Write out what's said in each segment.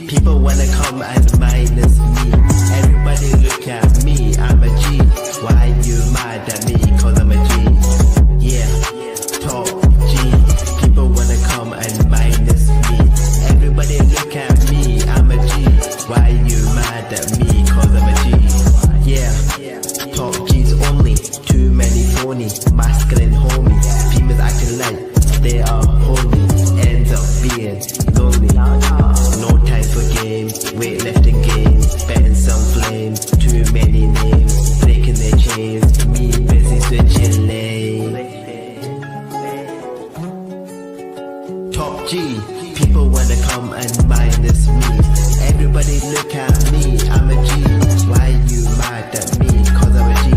People wanna come and minus me. Everybody look at me, I'm a G. Why you mad at me? Cause I'm a G. Yeah, top G. People wanna come and minus me. Everybody look at me, I'm a G. Why you mad at me? Cause I'm a G. Yeah, top G's only. Too many phony, masculine homies. Females acting like they are holy. Ends up being lonely. No time for games, weightlifting games, betting some flames. Too many names, breaking their chains. Me busy switching lanes. Top G, people wanna come and minus me. Everybody look at me, I'm a G. Why you mad at me? Cause I'm a G.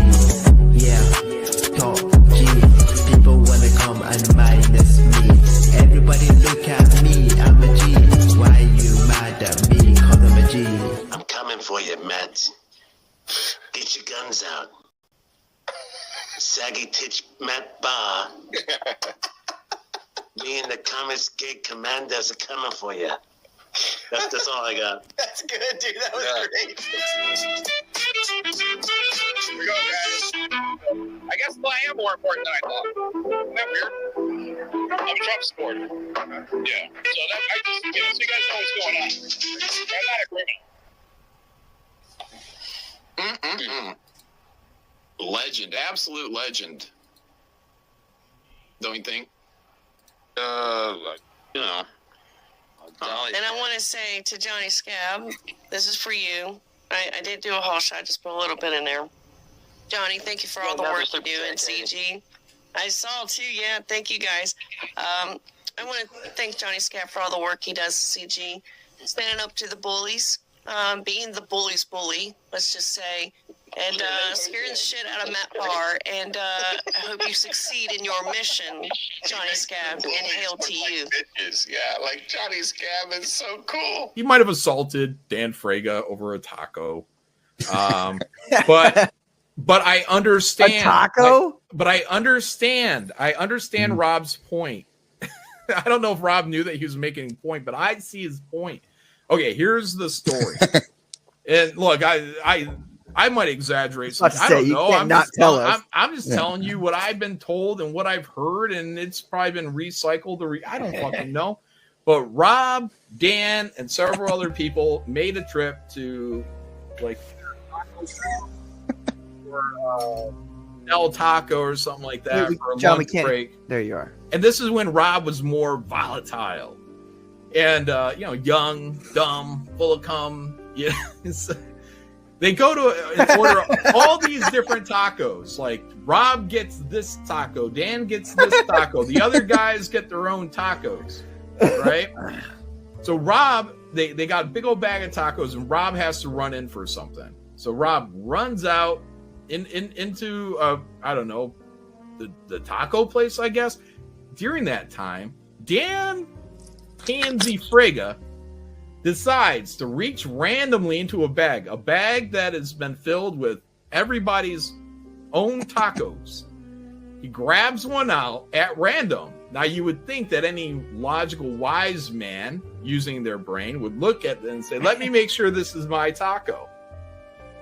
Yeah, top G, people wanna come and minus me. Everybody look at me, I'm a G. Why you mad at me? Cause I'm a G. I'm coming for you, Matt. Get your guns out. Saggy Titch Matt Bar. Me and the Comics Gate Commanders are coming for you. That's all I got. That's good, dude. That was great. Here we go, guys. I guess I am more important than I thought. Isn't that weird? I'm a Trump supporter. Yeah. So that I just, so you guys know what's going on. I'm not a criminal. Legend, absolute legend. Don't you think? You know. And I want to say to Johnny Scab, this is for you. I did do a whole shot, just put a little bit in there. Johnny, thank you for all the work you do in CG. I saw too, yeah, thank you guys. I want to thank Johnny Scab for all the work he does in CG. Standing up to the bullies, being the bully's bully, let's just say, and scaring the shit out of Matt Barr. And I hope you succeed in your mission, Johnny Scab, and hail to you. Yeah, like Johnny Scab is so cool. He might have assaulted Dan Frega over a taco. But I understand. A taco? But I understand. I understand Rob's point. I don't know if Rob knew that he was making a point, but I see his point. Okay, here's the story. And look, I might exaggerate something. I don't know. I'm just telling you what I've been told and what I've heard, and it's probably been recycled. I don't fucking know. But Rob, Dan, and several other people made a trip to like or El Taco or something like that for a lunch break. There you are. And this is when Rob was more volatile and young, dumb, full of cum. Yeah. They go to and order all these different tacos. Like Rob gets this taco, Dan gets this taco, the other guys get their own tacos, right? So Rob, they got a big old bag of tacos, and Rob has to run in for something. So Rob runs out into I don't know, the taco place, I guess. During that time, Dan Pansy Frega decides to reach randomly into a bag that has been filled with everybody's own tacos. He grabs one out at random. Now, you would think that any logical wise man using their brain would look at it and say, let me make sure this is my taco.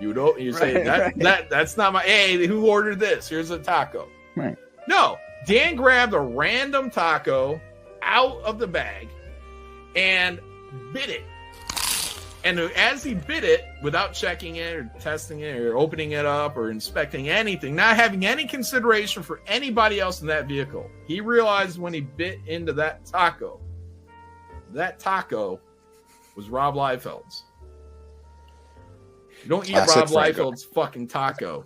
You say, that's not my, hey, who ordered this? Here's a taco. Right. No, Dan grabbed a random taco out of the bag and bit it. And as he bit it, without checking it or testing it or opening it up or inspecting anything, not having any consideration for anybody else in that vehicle, he realized when he bit into that taco was Rob Liefeld's. You don't eat Rob Liefeld's fucking taco.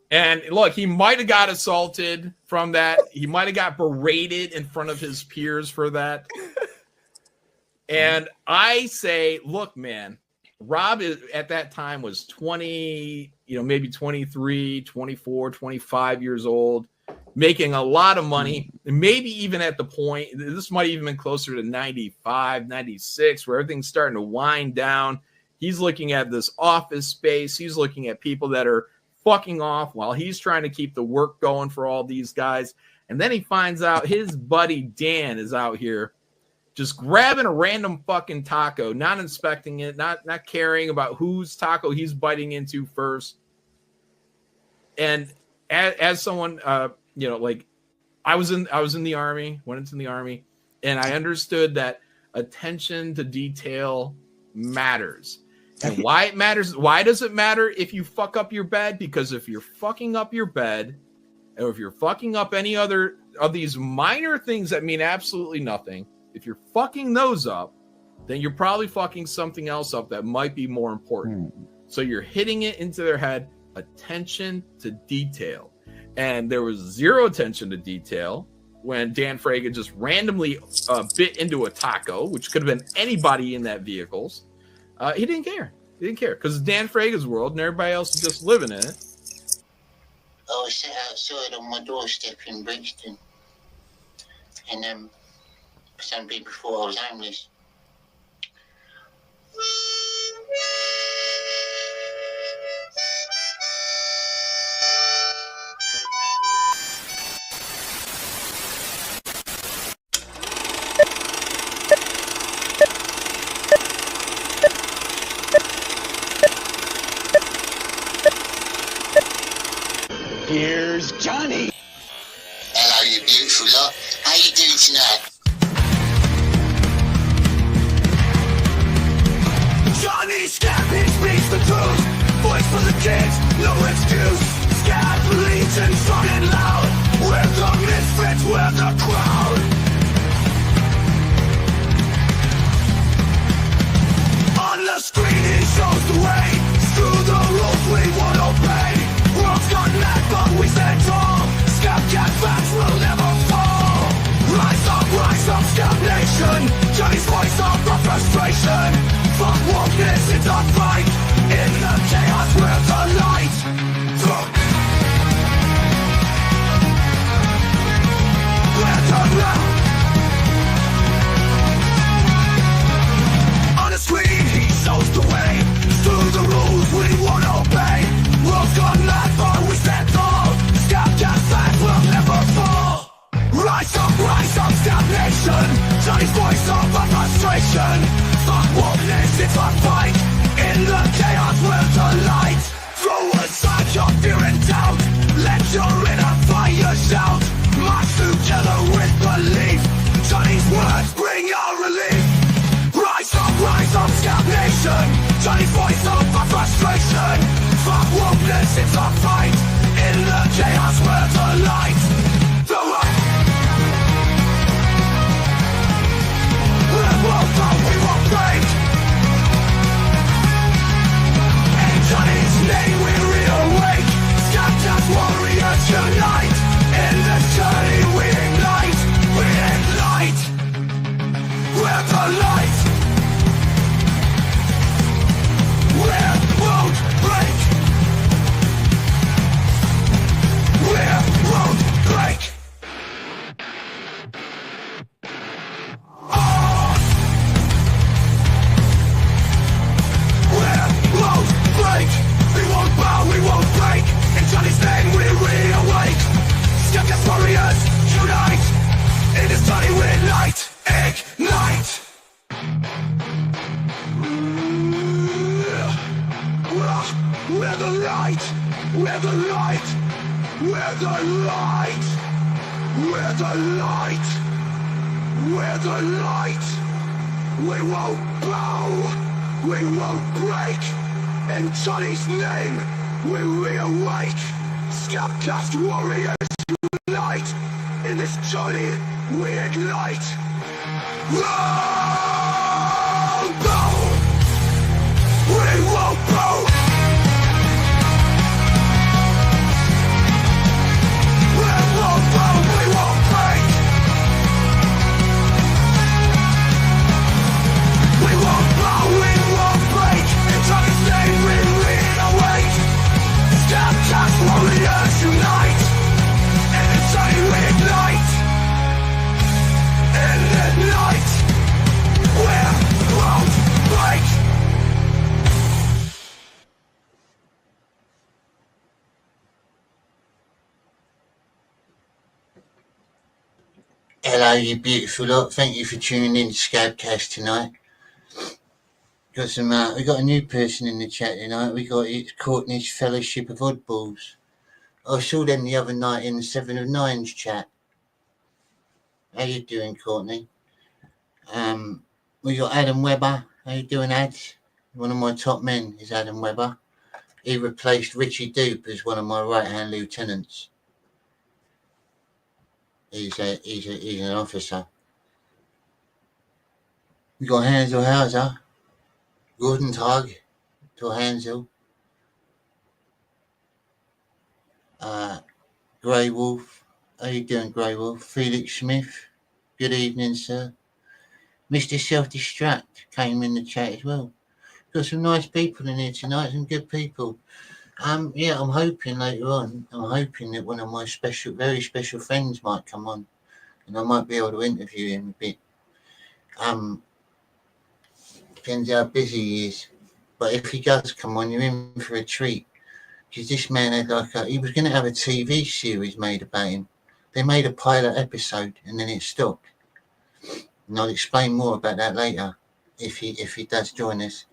And look, he might have got assaulted from that. He might have got berated in front of his peers for that. And I say, look, man, Rob at that time was 20, maybe 23, 24, 25 years old, making a lot of money. And maybe even at the point, this might even been closer to 95, 96, where everything's starting to wind down. He's looking at this office space. He's looking at people that are fucking off while he's trying to keep the work going for all these guys. And then he finds out his buddy Dan is out here just grabbing a random fucking taco, not inspecting it, not caring about whose taco he's biting into first. And as someone, like I was in the army, went into the army, and I understood that attention to detail matters. And why it matters? Why does it matter if you fuck up your bed? Because if you're fucking up your bed, or if you're fucking up any other of these minor things that mean absolutely nothing, if you're fucking those up, then you're probably fucking something else up that might be more important. So you're hitting it into their head, attention to detail. And there was zero attention to detail when Dan Fraga just randomly bit into a taco, which could have been anybody in that vehicles. He didn't care. He didn't care because it's Dan Fraga's world and everybody else is just living in it. I was sat outside on my doorstep in Brixton, and some people thought I was homeless. Here's Johnny. Hello, you beautiful lot. How you doing tonight? Johnny Scab, he speaks the truth. Voice for the kids, no excuse. Scab bleeds and strong and loud. We're the misfits, we're the crowd. On the screen he shows the way. Screw the rules we won't obey. World's gone mad but we stand tall. Scab Cast facts will never fall. Rise up, Scab Nation. Johnny's voice of the frustration. Fuck wokeness, it's a fight. In the chaos we're the light. We're the light. On the screen he shows the way. Through the rules we won't obey. World's gone mad but we stand tall. Scab Cast facts will never fall. Rise up, Scab Nation. Johnny's voice of the frustration. Fuck wokeness, it's a fight. In the chaos we're the light. Throw aside your fear and doubt. Let your inner fire shout. March together with belief. Johnny's words bring our relief. Rise up, Scab Nation. Johnny's voice of the frustration. Fuck wokeness, it's a fight. In the chaos we're the light. The light. We won't fall, we won't break. In Johnny's name we reawake. Scab Cast warriors unite. In this journey we ignite. We ignite. We're the light. We won't break. We won't break. We won't bow, we won't break. In Johnny's name we reawake. Scab Cast warriors unite. In this Johnny we ignite. Ignite. We're the light. We're the light. We're the light. We're the light. We're the light. We won't bow. We won't break. In Johnny's name, we reawake. Scab Cast warriors unite. In this journey, we ignite. Won't bow. We won't bow. We won't bow. We won't break. We won't bow. We won't break. In Johnny's name we reawake. Scab Cast warriors unite. And inside we ignite. And ignite. We Hello, you beautiful lot. Thank you for tuning in to Scab Cast tonight. We got a new person in the chat tonight. We got it's Courtney's Fellowship of Oddballs. I saw them the other night in the 7 of Nines chat. How you doing, Courtney? We got Adam Webber. How you doing, Ads? One of my top men is Adam Webber. He replaced Richie Dupe as one of my right-hand lieutenants. He's an officer. We got Hansel Hauser. Guten Tag to Hansel. Grey Wolf. How you doing, Grey Wolf? Felix Smith. Good evening, sir. Mr. Self-Destruct came in the chat as well. Got some nice people in here tonight, some good people. Yeah, I'm hoping later on, that one of my very special friends might come on, and I might be able to interview him a bit. Depends how busy he is. But if he does come on, you're in for a treat. Because this man had he was going to have a TV series made about him. They made a pilot episode and then it stopped. And I'll explain more about that later if he does join us.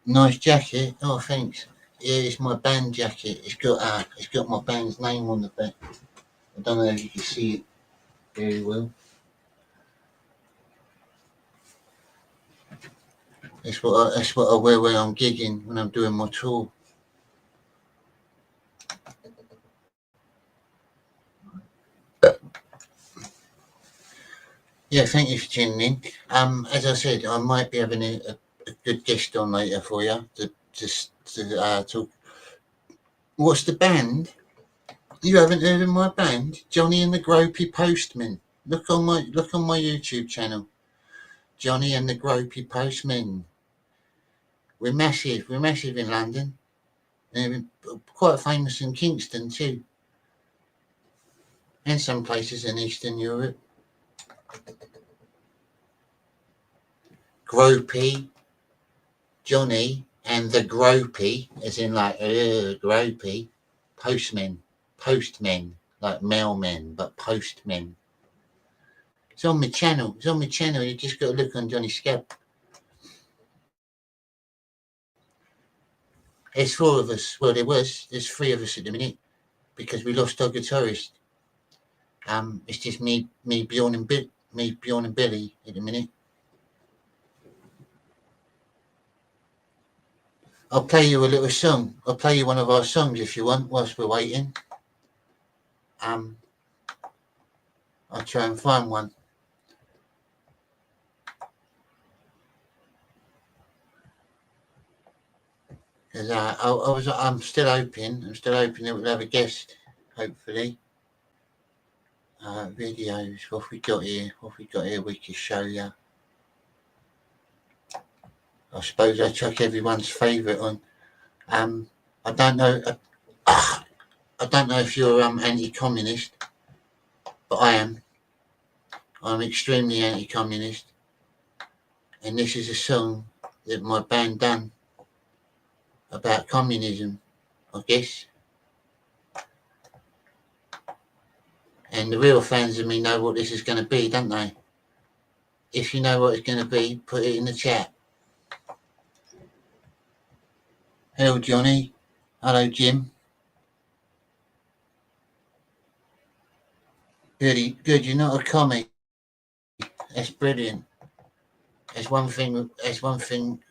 Nice jacket. Oh, thanks. Yeah, it's my band jacket. It's got my band's name on the back. I don't know if you can see it very well. That's what I wear when I'm gigging, when I'm doing my tour. Yeah, thank you for tuning in. As I said, I might be having a good guest on later for you to talk. What's the band? You haven't heard of my band, Johnny and the Gropey Postmen. Look on my YouTube channel, Johnny and the Gropey Postmen. We're massive in London, and we're quite famous in Kingston too, and some places in Eastern Europe. Gropey, Johnny and the Gropey, as in like Gropey, postmen, like mailmen, but postmen. It's on my channel. You just got to look on Johnny Scab. There's 4 of us. Well, there's 3 of us at the minute because we lost our guitarist. It's just me, Bjorn and Billy at the minute. I'll play you a little song. I'll play you one of our songs if you want whilst we're waiting. I'll try and find one. Because I'm still hoping that we'll have a guest, hopefully. Videos, what have we got here we can show you. I suppose I chuck everyone's favourite on. I don't know if you're anti-communist, but I am. I'm extremely anti-communist, and this is a song that my band done about communism, I guess. And the real fans of me know what this is going to be, don't they? If you know what it's going to be, put it in the chat. Hello, Johnny. Hello, Jim. Good. You're not a commie. That's brilliant. There's one thing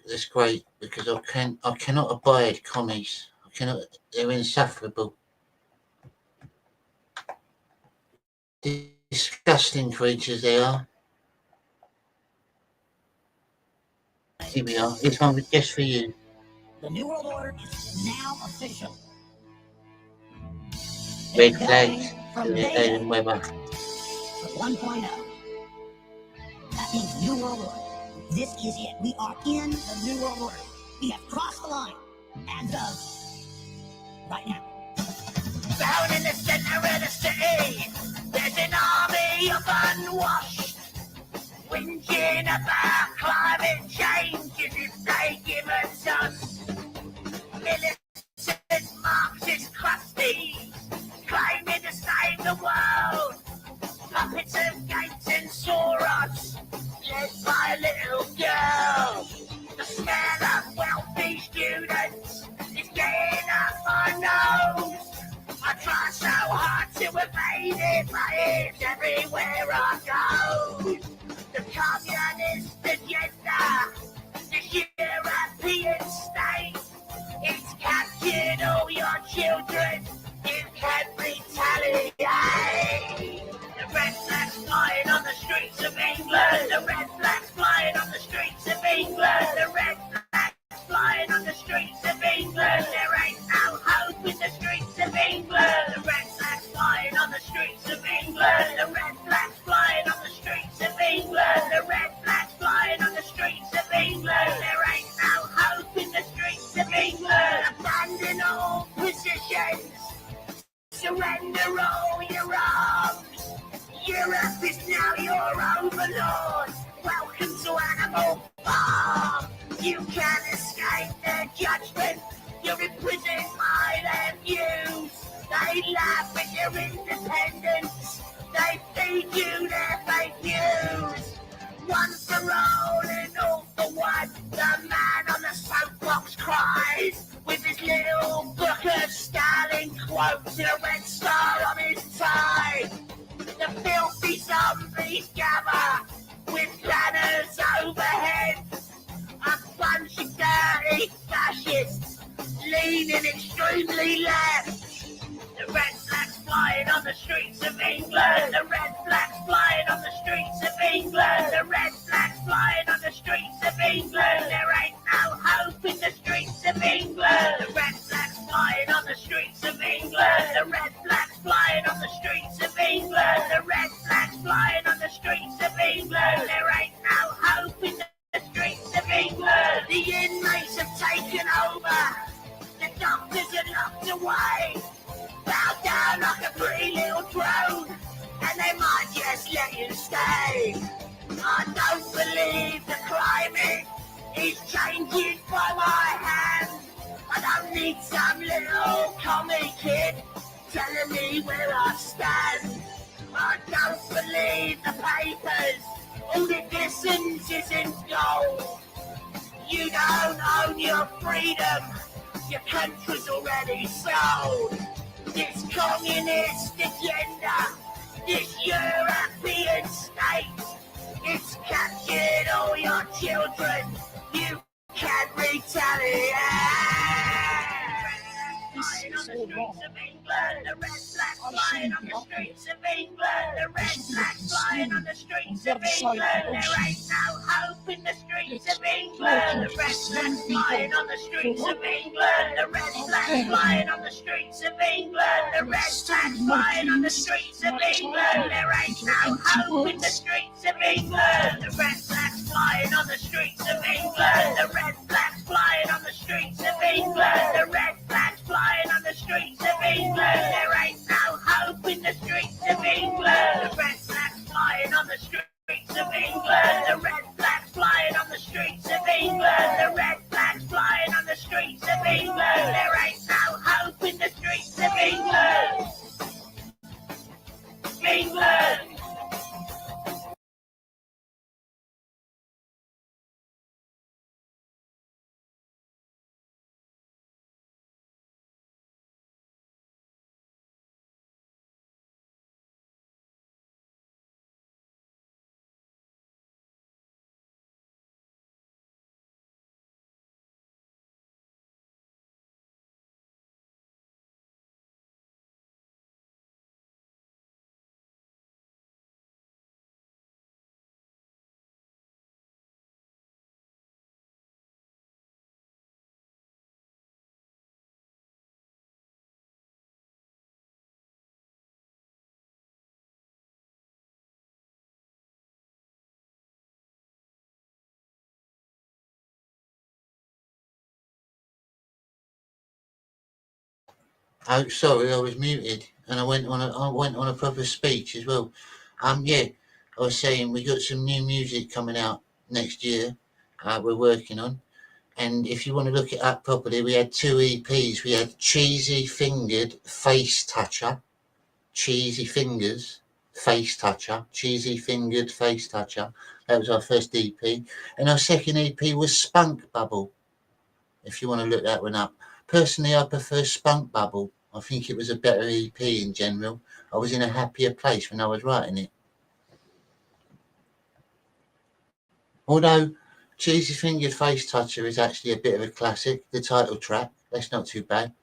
that's great because I cannot abide commies. They're insufferable. Disgusting creatures they are. Here we are. This one was just for you. The New World Order is now official. Red flags to the Adam Webber. 1.0. That means New World Order. This is it. We are in the New World Order. We have crossed the line as of right now. Down in the center of the city, there's an army of unwashed, whinging about climate change as if they give us us. Militant Marxist crusties claiming to save the world. Up in made it my ears everywhere I go. The communist agenda, the European state, it's captured all your children. You can retaliate. The red flags flying on the streets of England. The red flags flying on the streets of England. The red flags flying on the streets of England. There ain't no hope in the streets of England. The red flags flying on the streets of England. The red flags flying on the streets of England. The red flags flying on the streets of England. There ain't no hope in the streets of England. Abandon all positions. Surrender all your arms. Europe is now your overlord. Welcome to Animal Farm. You can't escape their judgment. You're imprisoned by their views. They laugh at your independence. They feed you their fake news. One for all and all for one. The man on the soapbox cries with his little book of Stalin quotes and a red star on his tie. The filthy zombies gather with banners overhead. A bunch of dirty fascists leaning extremely left. The red flags flying on the streets of England. The red flags flying on the streets of England. The red flags flying on the streets of England. There ain't no hope in the streets of England. The red flags flying on the streets of England. The red flags flying on the streets of England. The red flags flying on the streets of England. There ain't no hope in the streets of England. The inmates have taken over. The doctors are locked away. Bow down like a pretty little drone, and they might just let you stay. I don't believe the climate is changing by my hand. I don't need some little commie kid telling me where I stand. I don't believe the papers, all it listens isn't gold. You don't own your freedom, your country's already sold. This communist agenda, this European state, it's captured all your children. You can't retaliate. Flying on the streets of England, the red flags flying on the streets of England, the red flags flying on the streets of England. There ain't no hope in the streets of England. The red flags flying on the streets of England. The red flags flying on the streets of England. The red flags flying on the streets of England. There ain't no hope in the streets of England. The red flags flying on the streets of England. The red flags flying on the streets of England. The red flags flying on the streets of England. There ain't no hope in the streets of England. The red flags flying on the streets of England. The red flags flying on the streets of England. The red flags flying on the streets of England. There ain't no hope in the streets of England. England. Oh, sorry, I was muted, and I went on a proper speech as well. Yeah, I was saying we got some new music coming out next year. We're working on, and if you want to look it up properly, we had 2 EPs. We had Cheesy Fingered Face Toucher, Cheesy Fingers Face Toucher, Cheesy Fingered Face Toucher. That was our first EP, and our second EP was Spunk Bubble. If you want to look that one up. Personally, I prefer Spunk Bubble. I think it was a better EP in general. I was in a happier place when I was writing it. Although Cheesy Fingered Face Toucher is actually a bit of a classic, the title track, that's not too bad.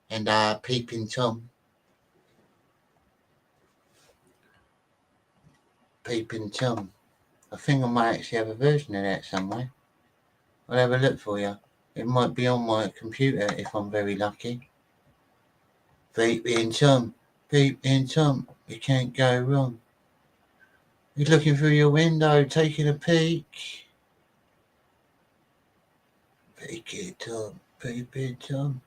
And Peeping Tom. Peeping Tom. I think I might actually have a version of that somewhere. I'll have a look for you. It might be on my computer if I'm very lucky. Peeping Tom, you can't go wrong. You're looking through your window, taking a peek. Peeping Tom, Peeping Tom,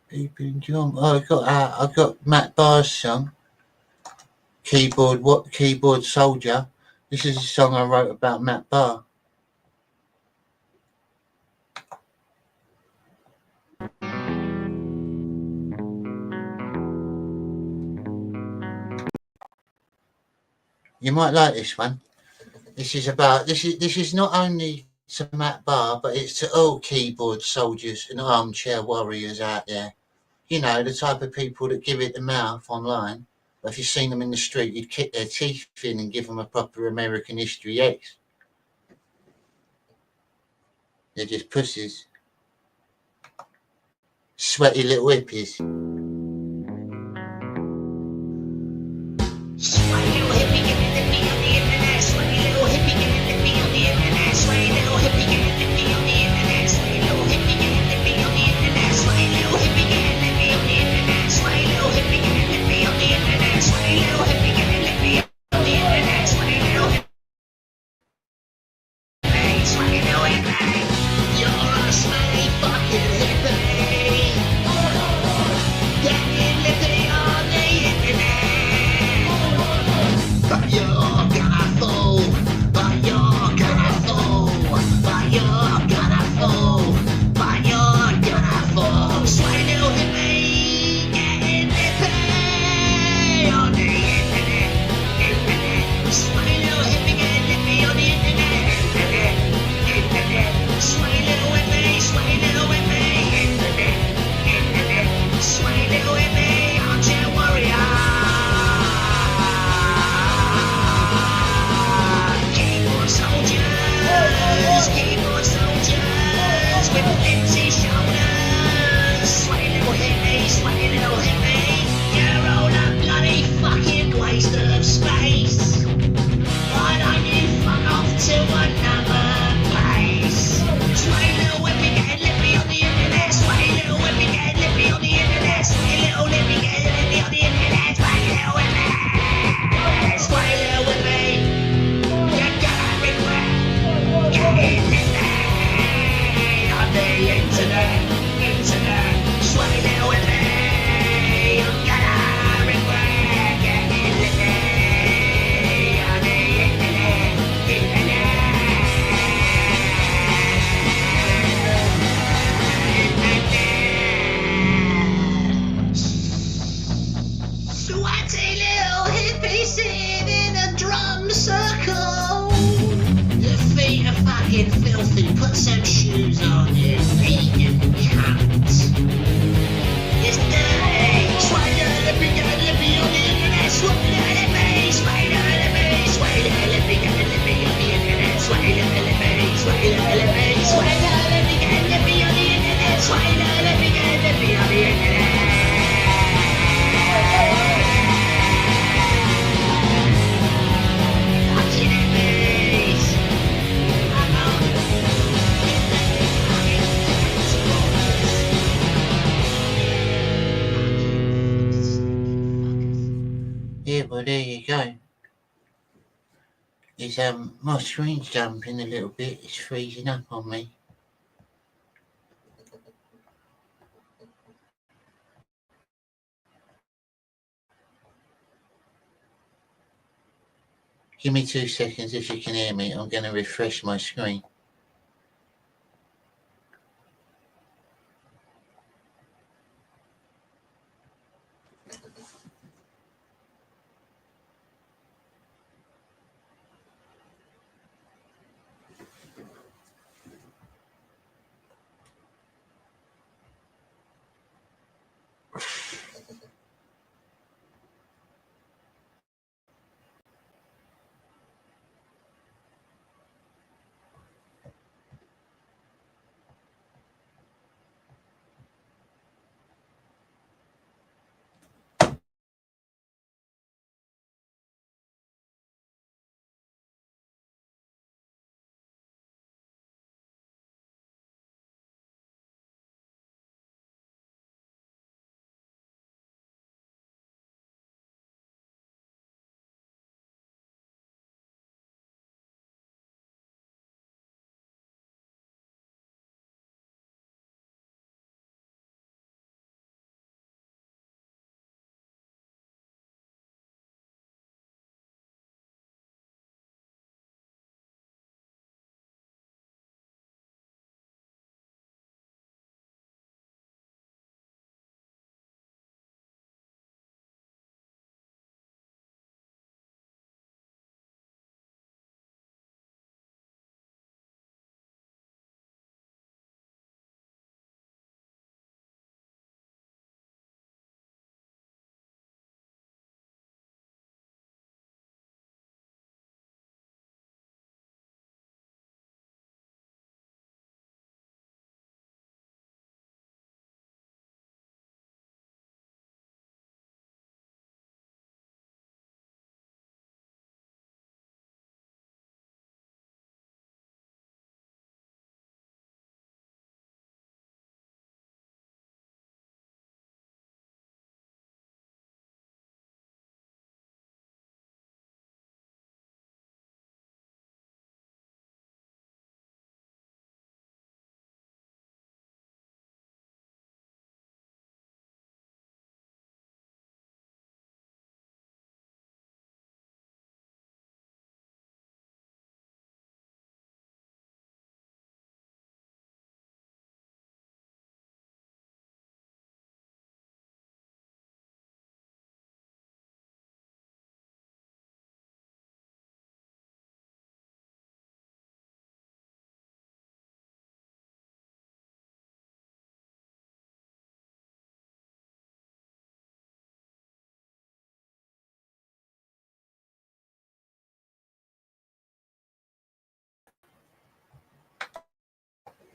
Peeping Tom. Oh, I got Matt Barr's song. Keyboard Soldier. This is a song I wrote about Matt Barr. You might like this one. This is not only to Matt Barr, but it's to all keyboard soldiers and armchair warriors out there. You know, the type of people that give it the mouth online. But if you've seen them in the street, you'd kick their teeth in and give them a proper American History X. They're just pussies. Sweaty little hippies. Sweaty little hippie getting nippy on the internet. Sweaty little hippie getting nippy on the internet. Sweaty little hippie getting nippy on the internet. Sweaty little hippie getting nippy on the internet. Sweaty little hippie getting nippy on the internet. Sweaty little hippie getting nippy on the internet. Sweaty little hippie getting nippy on the internet. Sweaty little hippie. Sweaty little hippie. You're a sweaty fucking hippie. Getting nippy on the internet. But you're gonna fall. But you're gonna fall. But you're gonna fall. But you're gonna fall. Sweaty little hippie. Getting nippy on the internet. Internet. Sweaty little hippie getting nippy on the internet. Internet. Internet. Sweaty little hippie. Sweaty little hippie. Internet. Internet. Sweaty little hippie. Armchair warrior. Keyboard soldiers with empty shoulders. Sweaty little hippie, you're all a bloody fucking waste of space. Why don't you fuck off to another place? Sweaty little hippie getting lippy on the internet. Sweaty little hippie getting lippy on the internet. Sweaty little hippie getting lippy on the internet. Sweaty little hippie. Sweaty little hippie. You're gonna regret getting lippy on the internet. Internet. Sweaty little hippie. You're gonna regret getting lippy on the internet. Sweaty little hippie sitting in a drum circle. Your feet are fucking filthy. Put some shoes on your feet, you cunt. It's dirty. Sweaty little hippie getting lippy on the internet. Sweaty little hippie. Sweaty little hippie. Sweaty little hippie getting lippy on the internet. Sweaty little hippie. Sweaty little hippie. Sweaty little hippie getting lippy on the internet. Sweaty little hippie getting lippy on the internet. Fucking hippies. I'm on. Yeah, well, there you go. It's my screen's jumping a little bit. It's freezing up on me. Give me 2 seconds if you can hear me. I'm going to refresh my screen.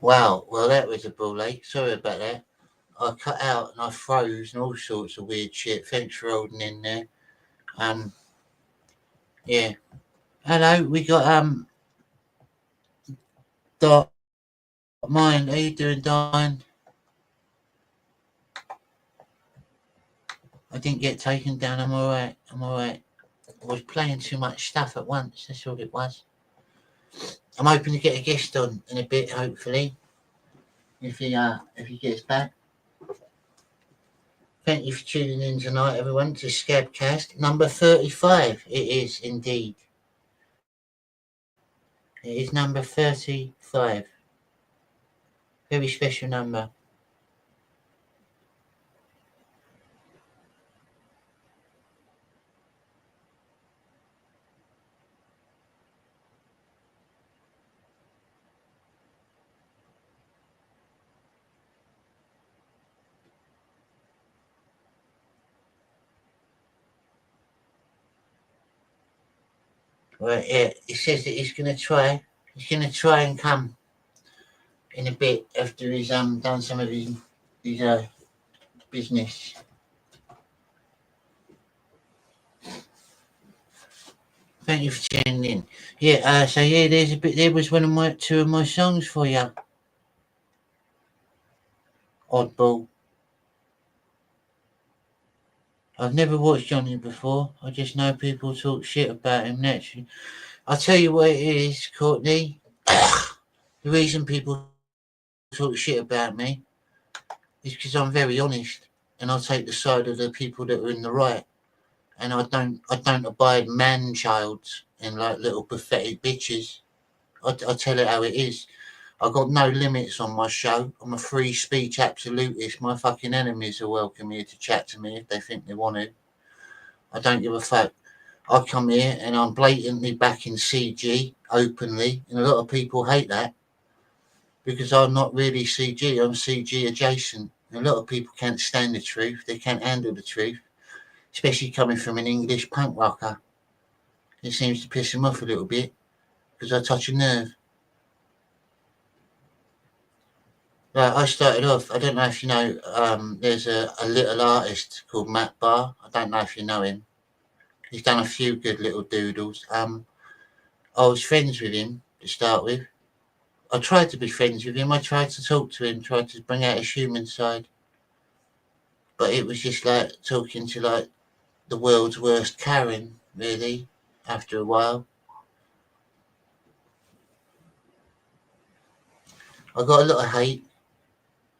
Wow, well, that was a ball ache. Sorry about that. I cut out and I froze and all sorts of weird shit. Thanks for holding in there. Yeah. Hello, we got Dark Mind. How you doing, Darn? I didn't get taken down. I'm alright. I'm alright. I was playing too much stuff at once. That's all it was. I'm hoping to get a guest on in a bit, hopefully. If he gets back. Thank you for tuning in tonight, everyone, to Scab Cast number 35. It is indeed. It is number 35. Very special number. Right, yeah, it says that he's going to try. He's going to try and come in a bit after he's done some of his business. Thank you for tuning in. Yeah, so yeah, there was two of my songs for you. Oddball. I've never watched Johnny before. I just know people talk shit about him naturally. I'll tell you what it is, Courtney. The reason people talk shit about me is because I'm very honest and I take the side of the people that are in the right. And I don't abide man-childs and like little pathetic bitches. I tell it how it is. I've got no limits on my show. I'm a free speech absolutist. My fucking enemies are welcome here to chat to me if they think they want to. I don't give a fuck. I come here and I'm blatantly backing CG openly, and a lot of people hate that because I'm not really CG. I'm CG adjacent. And a lot of people can't stand the truth. They can't handle the truth, especially coming from an English punk rocker. It seems to piss them off a little bit because I touch a nerve. I started off, I don't know if you know, there's a little artist called Matt Barr. I don't know if you know him. He's done a few good little doodles. I was friends with him to start with. I tried to be friends with him. I tried to talk to him, tried to bring out his human side. But it was just like talking to like the world's worst Karen, really, after a while. I got a lot of hate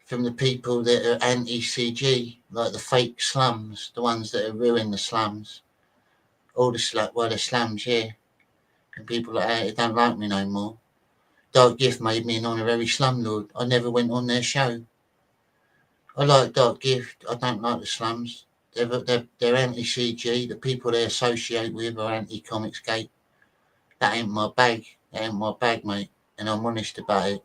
from the people that are anti-CG, like the fake slums, the ones that are ruining the slums. All the slums, yeah. And people like that don't like me no more. Dark Gift made me an honorary slumlord. I never went on their show. I like Dark Gift. I don't like the slums. They're anti-CG. The people they associate with are anti-Comicsgate. That ain't my bag. That ain't my bag, mate. And I'm honest about it.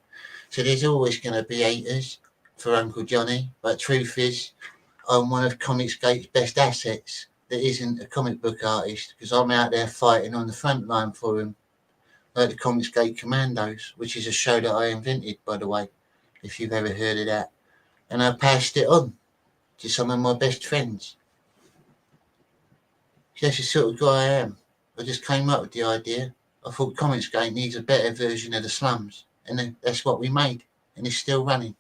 So there's always going to be haters for Uncle Johnny. But truth is, I'm one of Comicsgate's best assets that isn't a comic book artist because I'm out there fighting on the front line for him. Like the Comicsgate Commandos, which is a show that I invented, by the way, if you've ever heard of that. And I passed it on to some of my best friends. That's the sort of guy I am. I just came up with the idea. I thought Comicsgate needs a better version of the slums. And then that's what we made. And it's still running.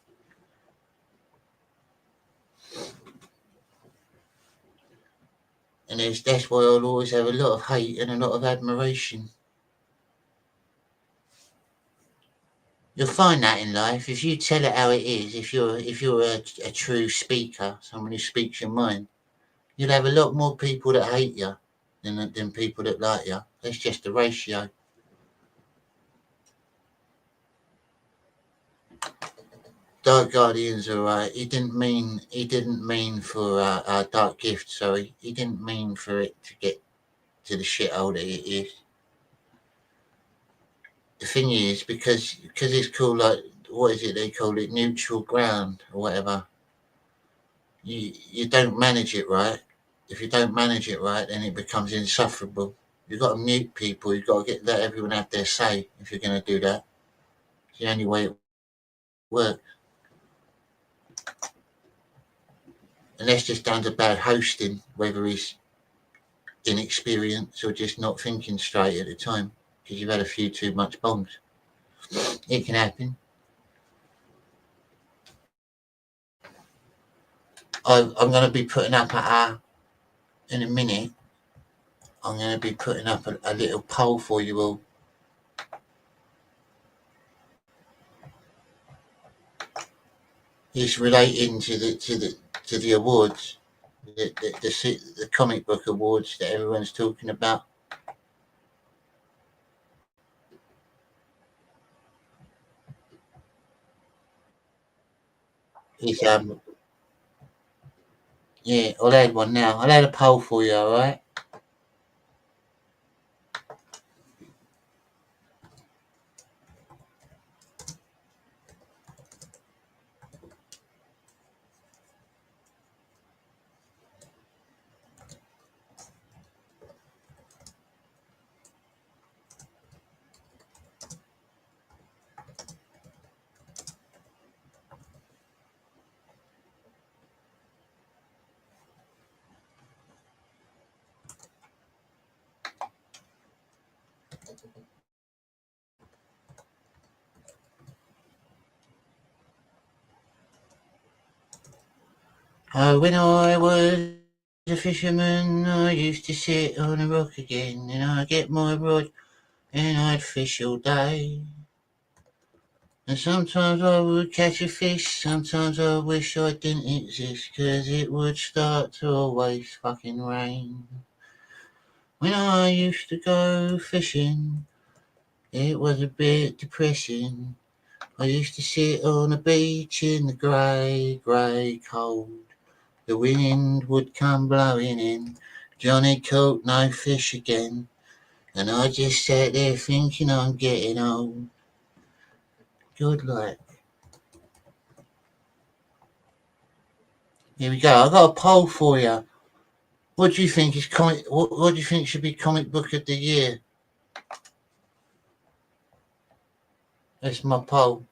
And that's why I'll always have a lot of hate and a lot of admiration. You'll find that in life. If you tell it how it is, if you're a true speaker, someone who speaks your mind, you'll have a lot more people that hate you than people that like you. That's just the ratio. Dark Guardian's alright. He didn't mean for Dark Gift, sorry. He didn't mean for it to get to the shithole that it is. The thing is, because it's called like, what is it they call it, neutral ground or whatever. You don't manage it right. If you don't manage it right, then it becomes insufferable. You've got to mute people. You've got to let everyone have their say if you're going to do that. It's the only way it work. And that's just down to bad hosting, whether he's inexperienced or just not thinking straight at the time because you've had a few too much bombs. It can happen. I'm going to be putting up in a minute. I'm going to be putting up a little poll for you all. It's relating to the awards, the comic book awards that everyone's talking about. It's yeah, I'll add one now. I'll add a poll for you, all right? When I was a fisherman, I used to sit on a rock again, and I'd get my rod, and I'd fish all day. And sometimes I would catch a fish, sometimes I wish I didn't exist, 'cause it would start to always fucking rain. When I used to go fishing, it was a bit depressing. I used to sit on a beach in the grey cold. The wind would come blowing in. Johnny caught no fish again. And I just sat there thinking I'm getting old. Good luck. Here we go. I've got a poll for you. What do you think is what do you think should be comic book of the year? That's my poll.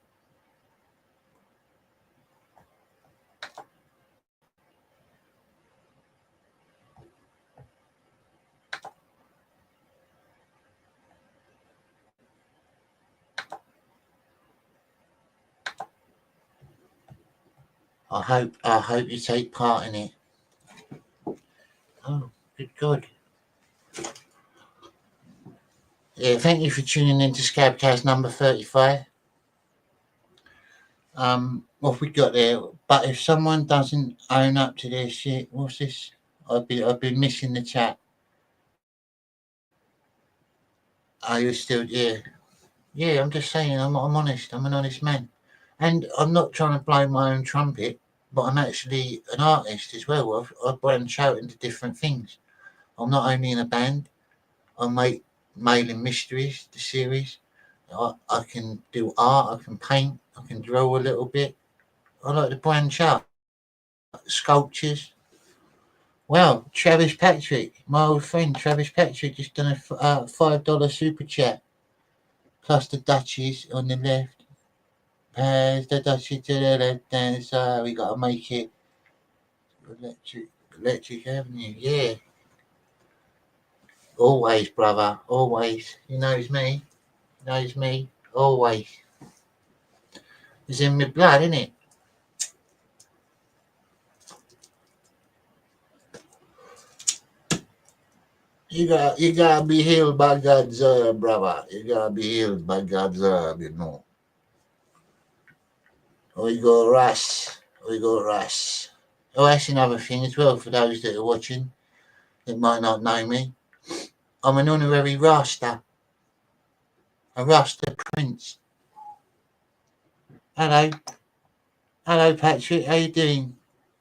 I hope you take part in it. Oh, good God. Yeah, thank you for tuning in to Scab Cast number 35. What have we got there? But if someone doesn't own up to their shit, what's this? I've been missing the chat. Are you still here? Yeah, I'm just saying, I'm honest. I'm an honest man. And I'm not trying to blow my own trumpet, but I'm actually an artist as well. I branch out into different things. I'm not only in a band, I make Mailing Mysteries, the series. I can do art, I can paint, I can draw a little bit. I like to branch out. Sculptures. Well, Travis Patrick, my old friend Travis Patrick, just done a $5 super chat. Plus the Duchies on the left. The Duchy to the left hand side. We gotta make it electric avenue. Yeah. Always, brother. Always. He knows me. Knows me. Always. It's in my blood, isn't it? You gotta be healed by God's brother. You gotta be healed by God's you know. We got Russ. Oh, that's another thing as well for those that are watching that might not know me. I'm an honorary Rasta. A Rasta Prince. Hello. Hello, Patrick. How you doing?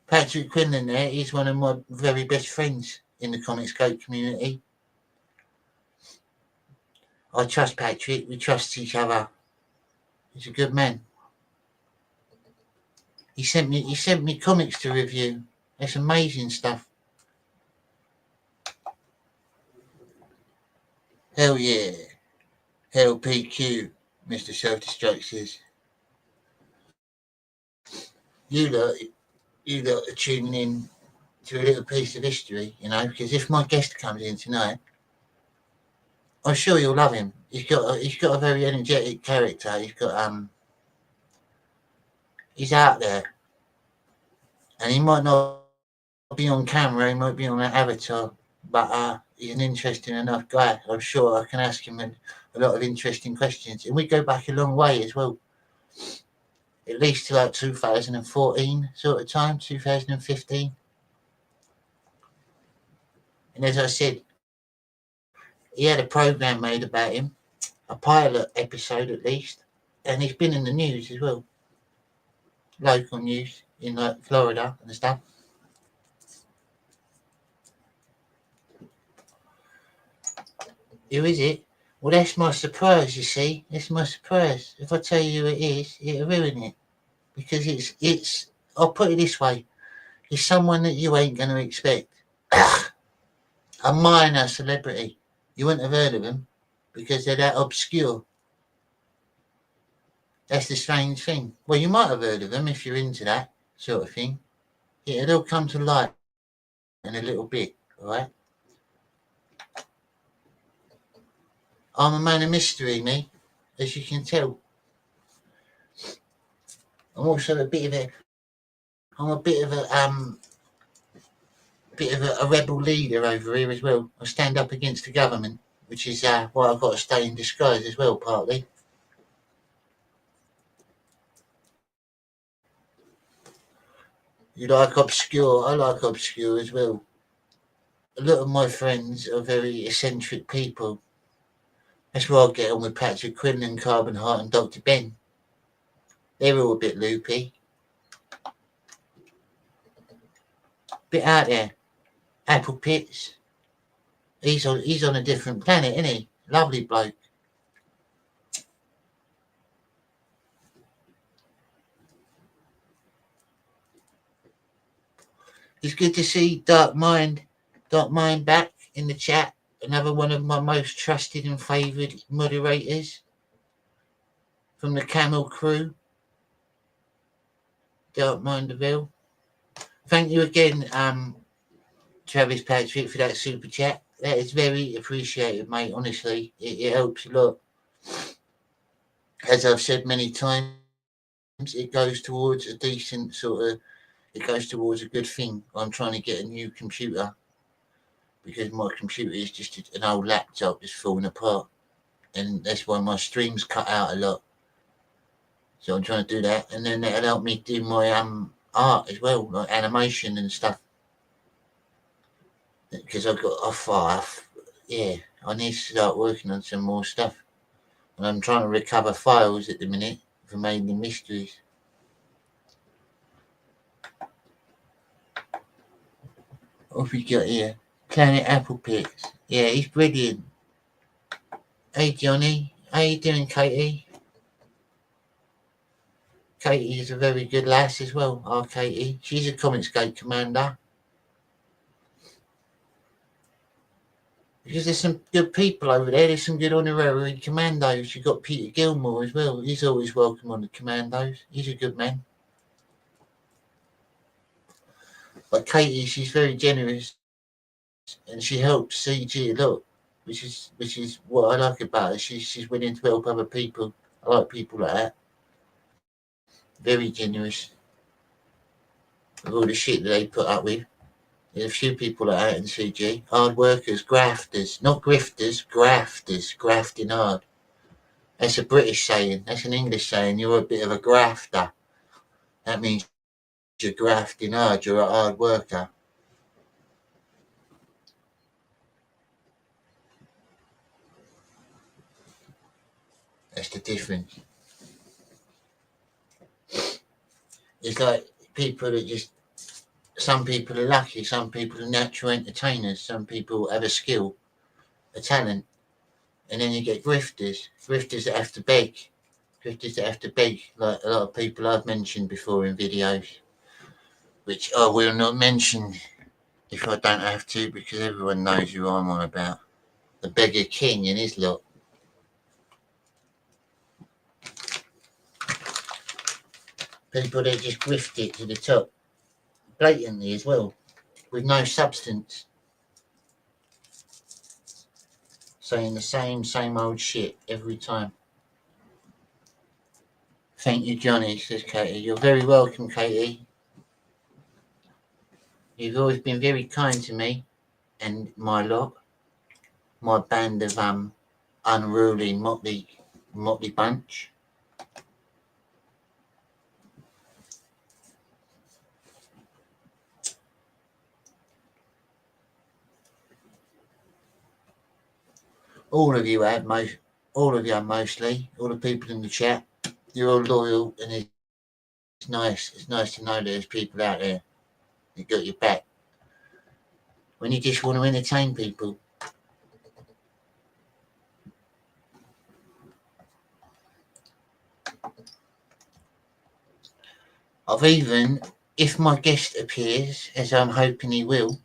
Patrick Quinlan there. He's one of my very best friends in the Comicscope community. I trust Patrick. We trust each other. He's a good man. He sent me comics to review. That's amazing stuff. Hell yeah. Hell PQ, Mr. Self-Destruct says. you lot are tuning in to a little piece of history, you know, because if my guest comes in tonight, I'm sure you'll love him. He's got a very energetic character. He's out there, and he might not be on camera. He might be on an avatar, but he's an interesting enough guy. I'm sure I can ask him a lot of interesting questions, and we go back a long way as well. At least to like 2014 sort of time, 2015. And as I said, he had a program made about him, a pilot episode at least, and he's been in the news as well, local news in like Florida and stuff. Who is it? Well, that's my surprise, you see. That's my surprise. If I tell you who it is, it'll ruin it. Because it's I'll put it this way. It's someone that you ain't going to expect. A minor celebrity. You wouldn't have heard of them because they're that obscure. That's the strange thing. Well, you might have heard of them if you're into that sort of thing. It'll come to light in a little bit, all right? I'm a man of mystery, me, as you can tell. I'm also a bit of a rebel leader over here as well. I stand up against the government, which is why I've got to stay in disguise as well, partly. You like obscure? I like obscure as well. A lot of my friends are very eccentric people. That's why I get on with Patrick Quinlan, Carbon Heart and Dr. Ben. They're all a bit loopy. Bit out there. Apple Pitts. He's on a different planet, isn't he? Lovely bloke. It's good to see Dark Mind back in the chat. Another one of my most trusted and favoured moderators from the Camel crew. Dark Mind Deville. Thank you again, Travis Patrick, for that super chat. That is very appreciated, mate. Honestly, it helps a lot. As I've said many times, it goes towards a decent it goes towards a good thing. I'm trying to get a new computer because my computer is just an old laptop that's falling apart, and that's why my streams cut out a lot. So I'm trying to do that, and then that'll help me do my art as well, like animation and stuff. Because I need to start working on some more stuff, and I'm trying to recover files at the minute for mainly mysteries. What have we got here? Planet Apple Pits. Yeah, he's brilliant. Hey Johnny, how you doing, Katie? Katie is a very good lass as well. Our Katie, she's a Comicsgate commander. Because there's some good people over there. There's some good honorary commandos. You've got Peter Gilmore as well. He's always welcome on the commandos. He's a good man. But Katie, she's very generous, and she helps CG a lot, which is what I like about her. She's willing to help other people. I like people like that. Very generous with all the shit that they put up with. There's a few people like that in CG. Hard workers, grafters, not grifters, grafters, grafting hard. That's a British saying. That's an English saying. You're a bit of a grafter. That means you're grafting hard. You're a hard worker. That's the difference. It's like people that just, some people are lucky, some people are natural entertainers, some people have a skill, a talent, and then you get grifters that have to beg, like a lot of people I've mentioned before in videos, which I will not mention if I don't have to, because everyone knows who I'm on about. The beggar king and his lot. People that just grift it to the top, blatantly as well, with no substance, saying the same old shit every time. Thank you, Johnny, says Katie. You're very welcome, Katie. You've always been very kind to me and my lot, my band of unruly motley bunch. All of you have mostly, all the people in the chat, you're all loyal, and it's nice. It's nice to know that there's people out there that got your back when you just want to entertain people. I've even, if my guest appears, as I'm hoping he will,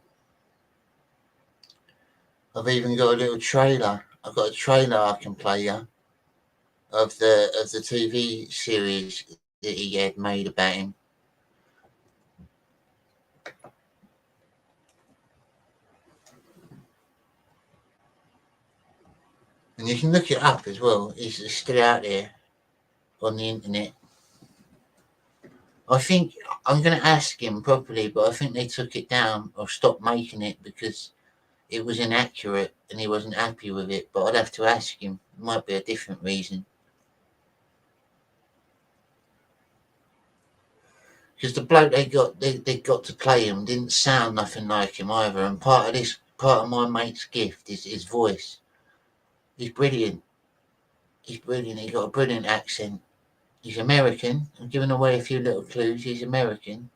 I've even got a little trailer. I've got a trailer I can play you of the TV series that he had made about him. And you can look it up as well. It's still out there on the internet. I think I'm going to ask him properly, but I think they took it down or stopped making it because it was inaccurate and he wasn't happy with it. But I'd have to ask him. It might be a different reason. Because the bloke they got to play him didn't sound nothing like him either. And part of my mate's gift is his voice. He's brilliant. He's brilliant. He's got a brilliant accent. He's American. I'm giving away a few little clues. He's American.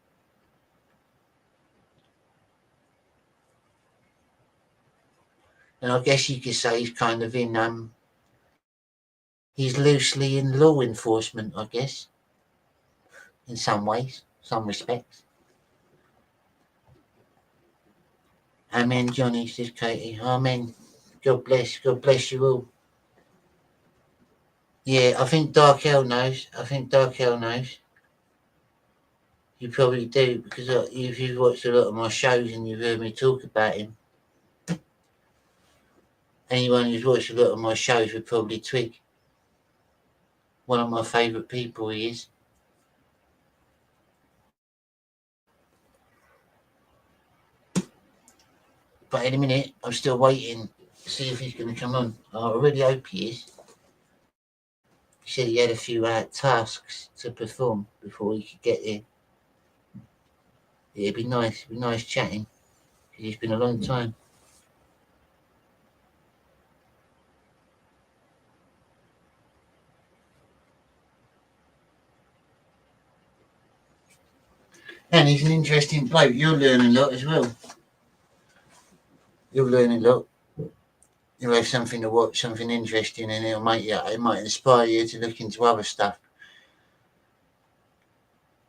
And I guess you could say he's kind of in, he's loosely in law enforcement, I guess. In some ways, some respects. Amen, Johnny, says Katie. Amen. God bless you all. Yeah, I think Dark L knows. You probably do, because if you've watched a lot of my shows and you've heard me talk about him, anyone who's watched a lot of my shows would probably twig. One of my favourite people he is. But in a minute, I'm still waiting to see if he's going to come on. I really hope he is. He said he had a few tasks to perform before he could get there. It'd be nice chatting, because it's been a long time. And he's an interesting bloke. You'll learn a lot as well. You'll learn a lot. You'll have something to watch, something interesting, and it might inspire you to look into other stuff.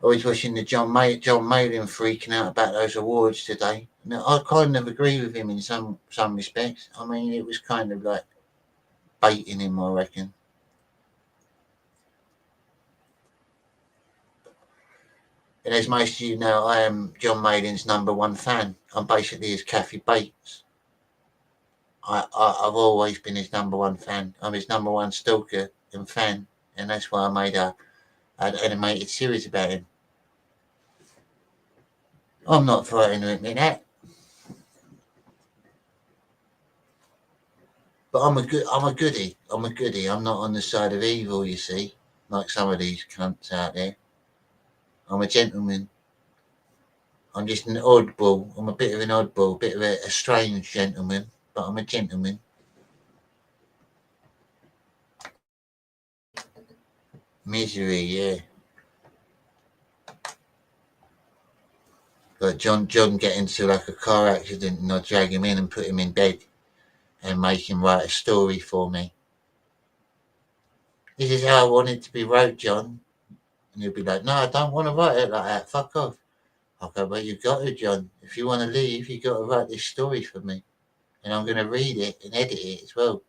I was watching the John Mayden freaking out about those awards today. Now, I kind of agree with him in some respects. I mean, it was kind of like baiting him, I reckon. And as most of you know, I am John Mayden's #1 fan. I'm basically his Kathy Bates. I've always been his #1 fan. I'm his #1 stalker and fan, and that's why I made an animated series about him. I'm not frightened to admit that. But I'm a goodie. I'm not on the side of evil, you see, like some of these cunts out there. I'm a gentleman. I'm just an oddball. I'm a bit of an oddball, a bit of a strange gentleman, but I'm a gentleman. Misery, yeah. Like John get into like a car accident and I drag him in and put him in bed and make him write a story for me. This is how I want it to be wrote, John. And he'll be like, no, I don't want to write it like that. Fuck off. I'll go, well, you've got to, John. If you want to leave, you've got to write this story for me. And I'm going to read it and edit it as well.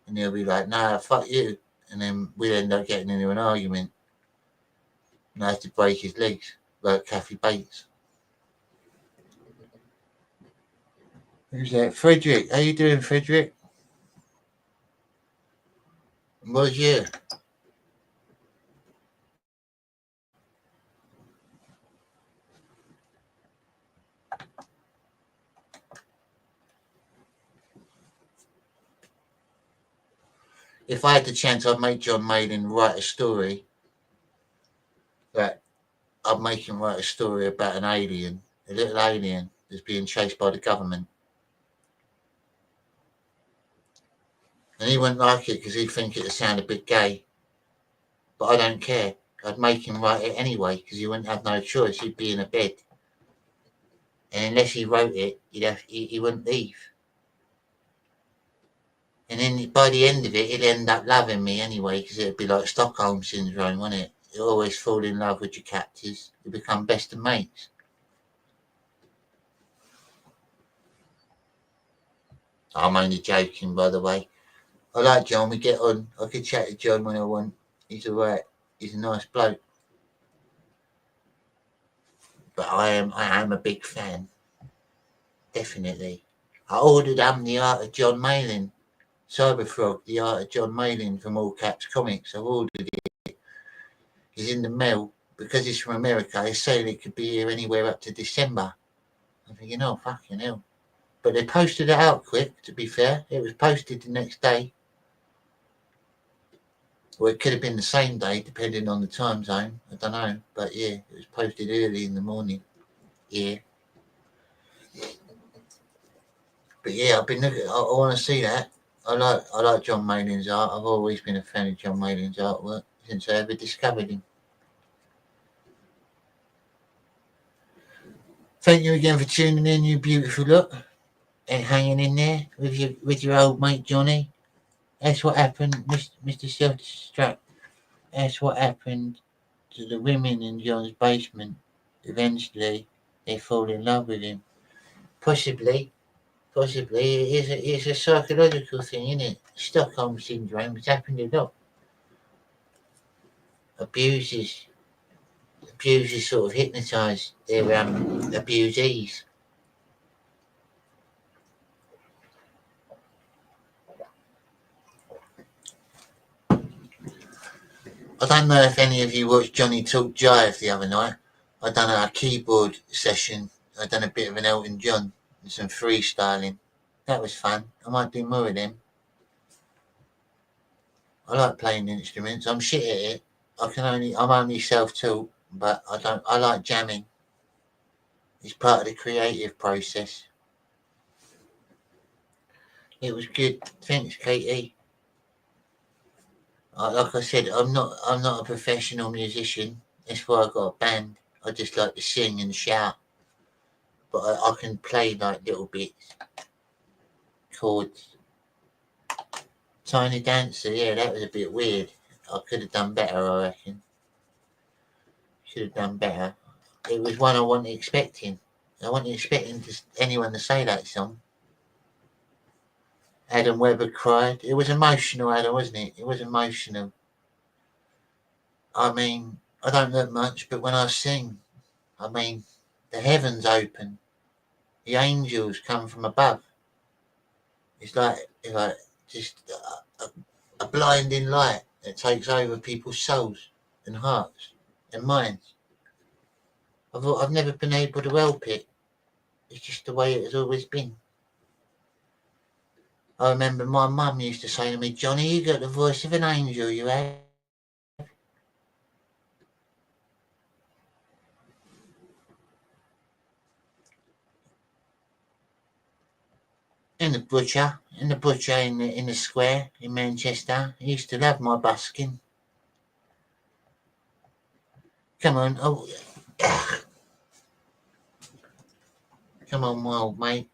And he'll be like, nah, fuck you. And then we'll end up getting into an argument. and I had to break his legs like Kathy Bates. Who's that? Frederick. How you doing, Frederick? What's you? If I had the chance, I'd make John Mayden write a story. That I'd make him write a story about an alien, a little alien that's being chased by the government. And he wouldn't like it because he'd think it'd sound a bit gay. But I don't care. I'd make him write it anyway because he wouldn't have no choice. He'd be in a bed. And unless he wrote it, he wouldn't leave. And then by the end of it, he'd end up loving me anyway because it'd be like Stockholm Syndrome, wouldn't it? You always fall in love with your captors. You become best of mates. I'm only joking, by the way. I like John. We get on. I could chat to John when I want. He's all right. He's a nice bloke. But I am a big fan. Definitely. I ordered The Art of John Mayling. Cyberfrog, The Art of John Mayling from All Caps Comics. I've ordered it. It's in the mail. Because it's from America, they say it could be here anywhere up to December. I'm thinking, oh, fucking hell. But they posted it out quick, to be fair. It was posted the next day. Or it could have been the same day, depending on the time zone. I don't know. But yeah, it was posted early in the morning. Yeah. But yeah, I've been looking. I want to see that. I like John Mayling's art. I've always been a fan of John Mayling's artwork since I ever discovered him. Thank you again for tuning in, you beautiful lot, and hanging in there with your old mate Johnny. That's what happened, Mr. Self-Destruct. That's what happened to the women in John's basement. Eventually, they fall in love with him. Possibly. It's a psychological thing, isn't it? Stockholm Syndrome. It's happened a lot. Abusers sort of hypnotise their abusees. I don't know if any of you watched Johnny Talk Jive the other night. I done a keyboard session. I done a bit of an Elton John and some freestyling. That was fun. I might do more of them. I like playing instruments. I'm shit at it. I'm only self-taught, but I like jamming. It's part of the creative process. It was good. Thanks, Katie. Like I said, I'm not a professional musician. That's why I got a band. I just like to sing and shout. But I can play like little bits. Chords. Tiny Dancer, yeah, that was a bit weird. I could have done better, I reckon. Should have done better. It was one I wasn't expecting. I wasn't expecting anyone to say that song. Adam Webber cried. It was emotional, Adam, wasn't it? It was emotional. I mean, I don't look much, but when I sing, I mean, the heavens open. The angels come from above. It's like just a blinding light that takes over people's souls and hearts and minds. I've never been able to help it. It's just the way it has always been. I remember my mum used to say to me, Johnny, you got the voice of an angel, you have. In the butcher in the square in Manchester, he used to love my busking. Come on, come on, my old mate.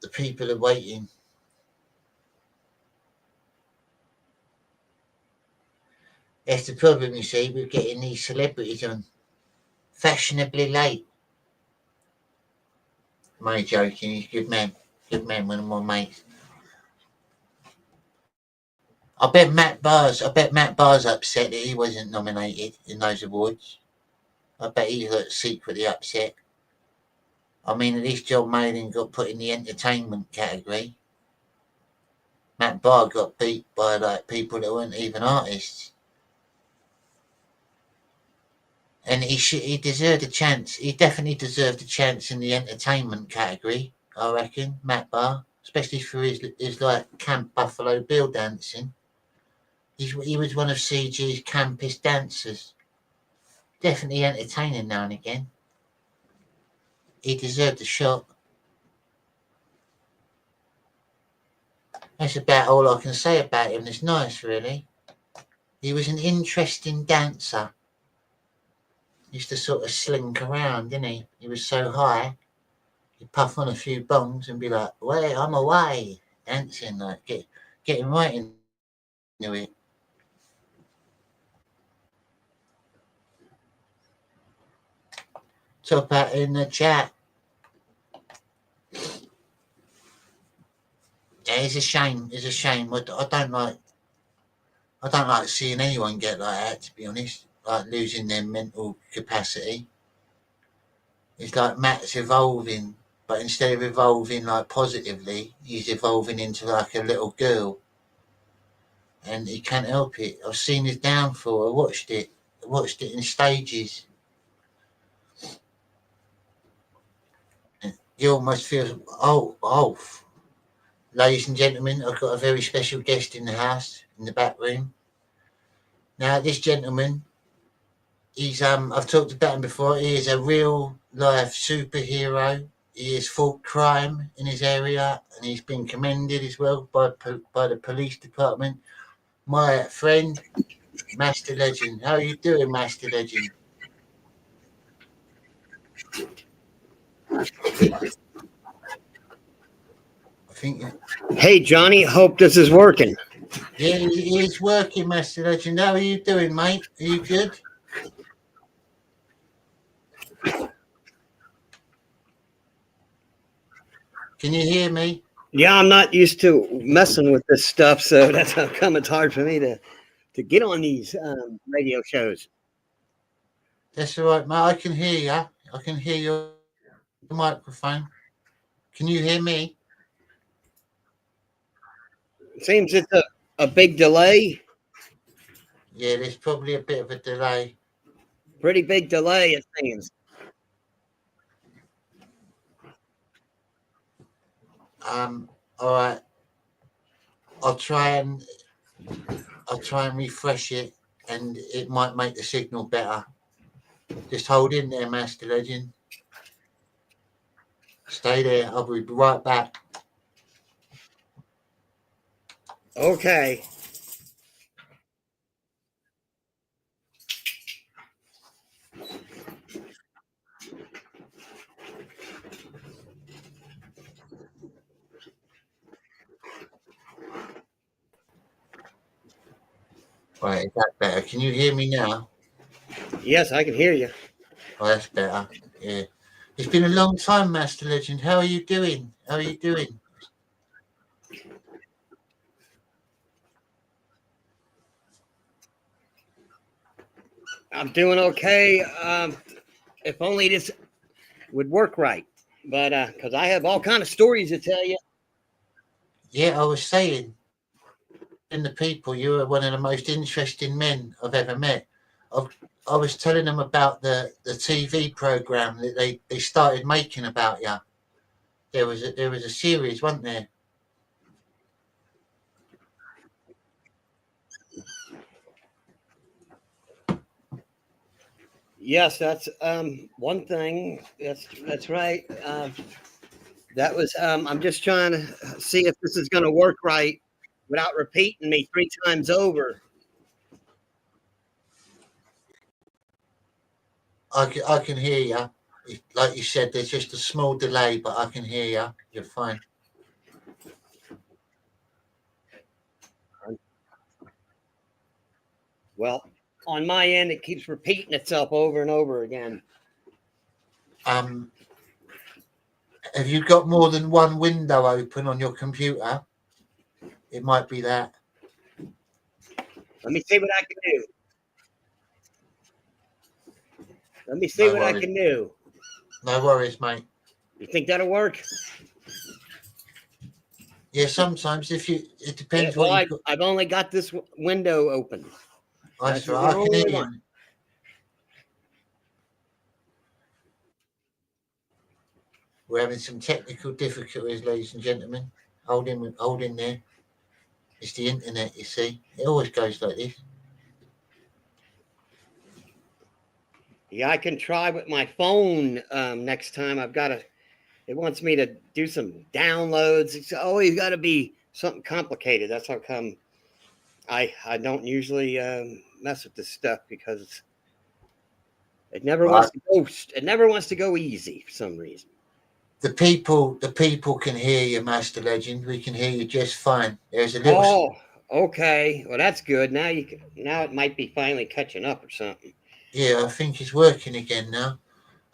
The people are waiting. That's the problem, you see, with getting these celebrities on fashionably late. I'm only joking, he's a good man, one of my mates. I bet Matt Barr's upset that he wasn't nominated in those awards. I bet he looked secretly upset. I mean, at least John Mayling got put in the entertainment category. Matt Barr got beat by like people that weren't even artists. And he deserved a chance. He definitely deserved a chance in the entertainment category, I reckon, Matt Barr, especially for his like Camp Buffalo Bill dancing. He was one of CG's campest dancers. Definitely entertaining now and again. He deserved a shot. That's about all I can say about him. It's nice, really. He was an interesting dancer. He used to sort of slink around, didn't he? He was so high. He'd puff on a few bongs and be like, "Wait, I'm away," dancing like getting right into it. Top out in the chat. Yeah, it's a shame. It's a shame. I don't like seeing anyone get like that. To be honest, like losing their mental capacity. It's like Matt's evolving, but instead of evolving like positively, he's evolving into like a little girl, and he can't help it. I've seen his downfall. I watched it in stages. You almost feel oh. Ladies and gentlemen, I've got a very special guest in the house, in the back room. Now, this gentleman, he's I've talked about him before. He is a real life superhero. He has fought crime in his area, and he's been commended as well by the police department. My friend, Master Legend. How are you doing, Master Legend? I think. Hey, Johnny. Hope this is working. Yeah, it's working, Master Legend. How are you doing, mate? Are you good? Can you hear me? Yeah, I'm not used to messing with this stuff, so that's how come it's hard for me to get on these radio shows. That's all right, mate. I can hear you. I can hear your microphone. Can you hear me? Seems it's a big delay. Yeah, there's probably a bit of a delay. Pretty big delay, it seems. All right. I'll try and refresh it, and it might make the signal better. Just hold in there, Master Legend. Stay there. I'll be right back. Okay. Right, is that better? Can you hear me now? Yes, I can hear you. Oh, that's better. Yeah. It's been a long time, Master Legend. How are you doing? How are you doing? I'm doing okay. If only this would work right. But because I have all kind of stories to tell you. Yeah, I was saying, in the people, you were one of the most interesting men I've ever met. I was telling them about the TV program that they started making about you. There was a series, wasn't there? Yes, that's one thing. That's right. That was. I'm just trying to see if this is going to work right without repeating me 3 times over. I can hear you. Like you said, there's just a small delay, but I can hear you. You're fine. Well, on my end, it keeps repeating itself over and over again. Have you got more than one window open on your computer? It might be that. Let me see what I can do. Let me see what I can do. No worries, mate. You think that'll work? Yeah, sometimes it depends Well, what you've got. I've only got this window open. That's The right. I can hear only you. one. We're having some technical difficulties, ladies and gentlemen. Hold in there. It's the internet, you see. It always goes like this. Yeah, I can try with my phone next time. It wants me to do some downloads. It's always got to be something complicated. That's how come I don't usually mess with this stuff, because it never wants to go. It never wants to go easy for some reason. The people can hear you, Master Legend. We can hear you just fine. There's a little. Oh, okay. Well, that's good. Now now it might be finally catching up or something. Yeah, I think it's working again now.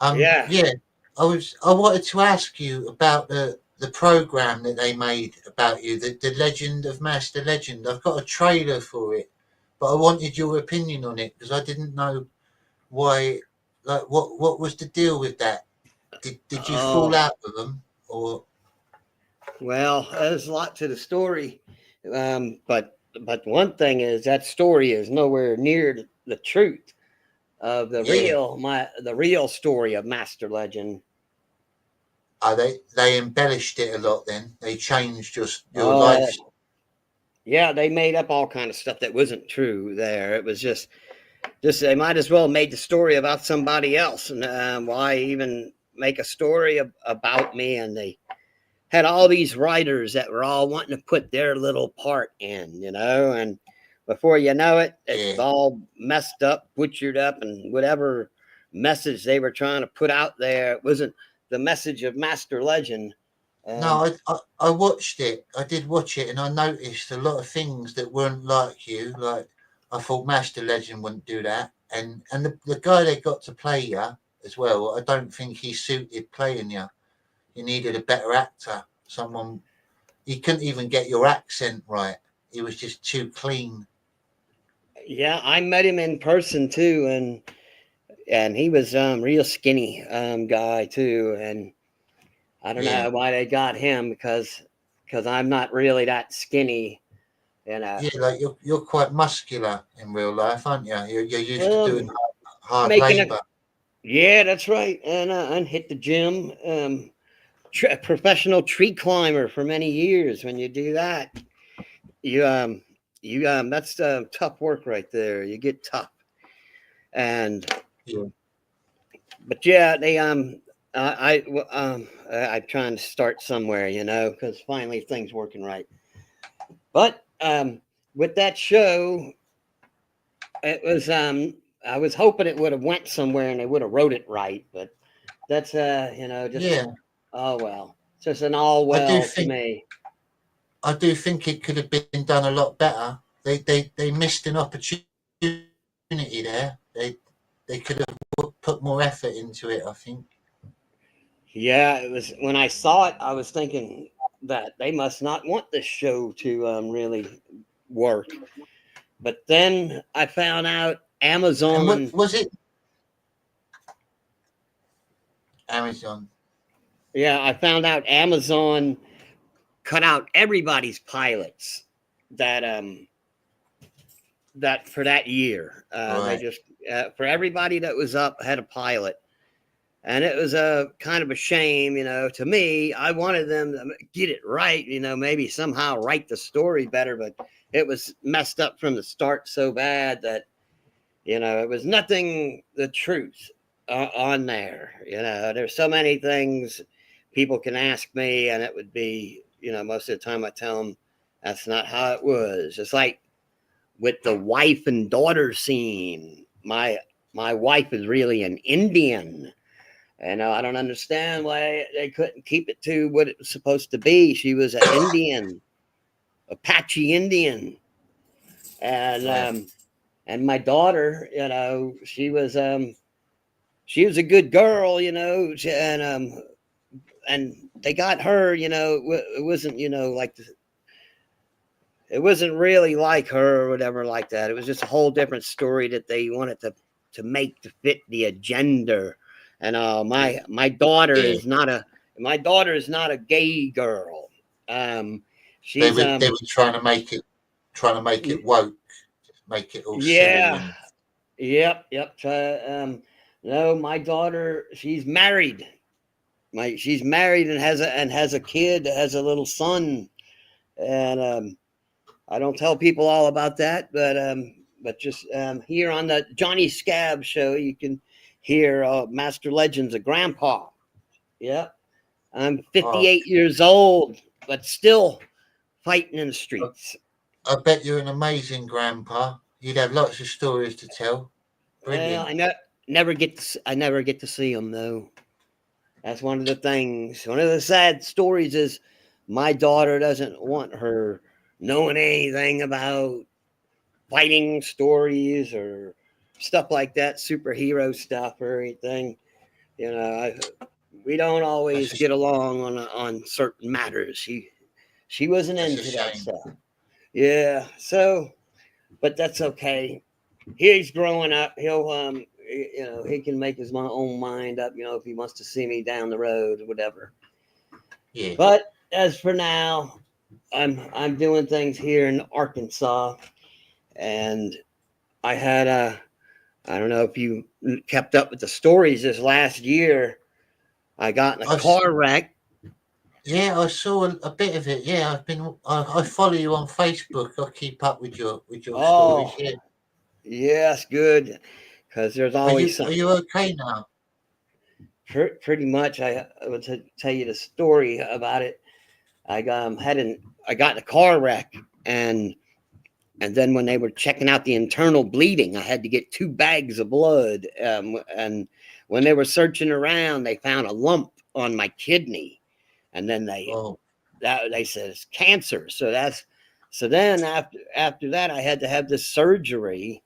Yeah. Yeah. I wanted to ask you about the program that they made about you, the Legend of Master Legend. I've got a trailer for it, but I wanted your opinion on it because I didn't know why. Like, what was the deal with that? Did you fall out with them, or? Well, there's a lot to the story, but one thing is that story is nowhere near the truth of the real story of Master Legend. They embellished it a lot. Then they changed your life. Yeah, they made up all kind of stuff that wasn't true. There, it was just they might as well have made the story about somebody else, and why even make a story about me? And they had all these writers that were all wanting to put their little part in, and before you know it, it's all messed up, butchered up, and whatever message they were trying to put out there, it wasn't the message of Master Legend. No, I watched it. I did watch it, and I noticed a lot of things that weren't like you. Like, I thought Master Legend wouldn't do that, and the guy they got to play you as well, I don't think he suited playing you. You needed a better actor, someone. He couldn't even get your accent right. He was just too clean. Yeah, I met him in person too, and he was real skinny guy too, and I don't know why they got him, because I'm not really that skinny, Yeah, like you're quite muscular in real life, aren't you? You're used to doing hard labor. Yeah, that's right, and hit the gym. Professional tree climber for many years. When you do that, you that's tough work right there. You get tough, but yeah, they I'm trying to start somewhere, because finally things working right. But with that show, it was I was hoping it would have went somewhere and they would have wrote it right, but that's just oh well. It's just an all well to me. I do think it could have been done a lot better. They missed an opportunity there. They could have put more effort into it, I think. Yeah, it was, when I saw it, I was thinking that they must not want this show to really work. But then I found out Amazon. And what was it? Amazon. Yeah, I found out Amazon cut out everybody's pilots that for that year. They just for everybody that was up had a pilot. And it was a kind of a shame, to me. I wanted them to get it right, maybe somehow write the story better, but it was messed up from the start so bad that, it was nothing the truth on there. There's so many things people can ask me, and it would be, most of the time I tell them that's not how it was. It's like with the wife and daughter scene. My wife is really an Indian. And I don't understand why they couldn't keep it to what it was supposed to be. She was an Indian, Apache Indian, and my daughter, she was a good girl, and they got her, it wasn't, it wasn't really like her or whatever like that. It was just a whole different story that they wanted to to make to fit the agenda. And my daughter is not a gay girl. She's they were trying to make it woke, make it all silly. yeah. Yep. No, my daughter, she's married. She's married and has a kid, has a little son, and I don't tell people all about that, but just here on the Johnny Scab show, you can hear Master Legends of Grandpa. Yep, I'm 58 years old, but still fighting in the streets. I bet you're an amazing grandpa. You'd have lots of stories to tell. Brilliant. Well, I never get to see them though. That's one of the things. One of the sad stories is my daughter doesn't want her knowing anything about fighting stories or stuff like that, superhero stuff or anything. You know, we don't always get along on certain matters. She wasn't into that stuff. Yeah. So, but that's okay. He's growing up. He'll he can make his own mind up, if he wants to see me down the road or whatever. Yeah. But as for now, I'm doing things here in Arkansas, and I had I don't know if you kept up with the stories this last year. I got in a car wreck. Yeah, I saw a bit of it. Yeah, I follow you on Facebook. I keep up with your stories. Yeah. Yes, good. Because there's always Are you okay now? Pretty much. I would tell you the story about it. I got in a car wreck, and then when they were checking out the internal bleeding, I had to get 2 bags of blood. And when they were searching around, they found a lump on my kidney, and then they said it's cancer. So then after that, I had to have this surgery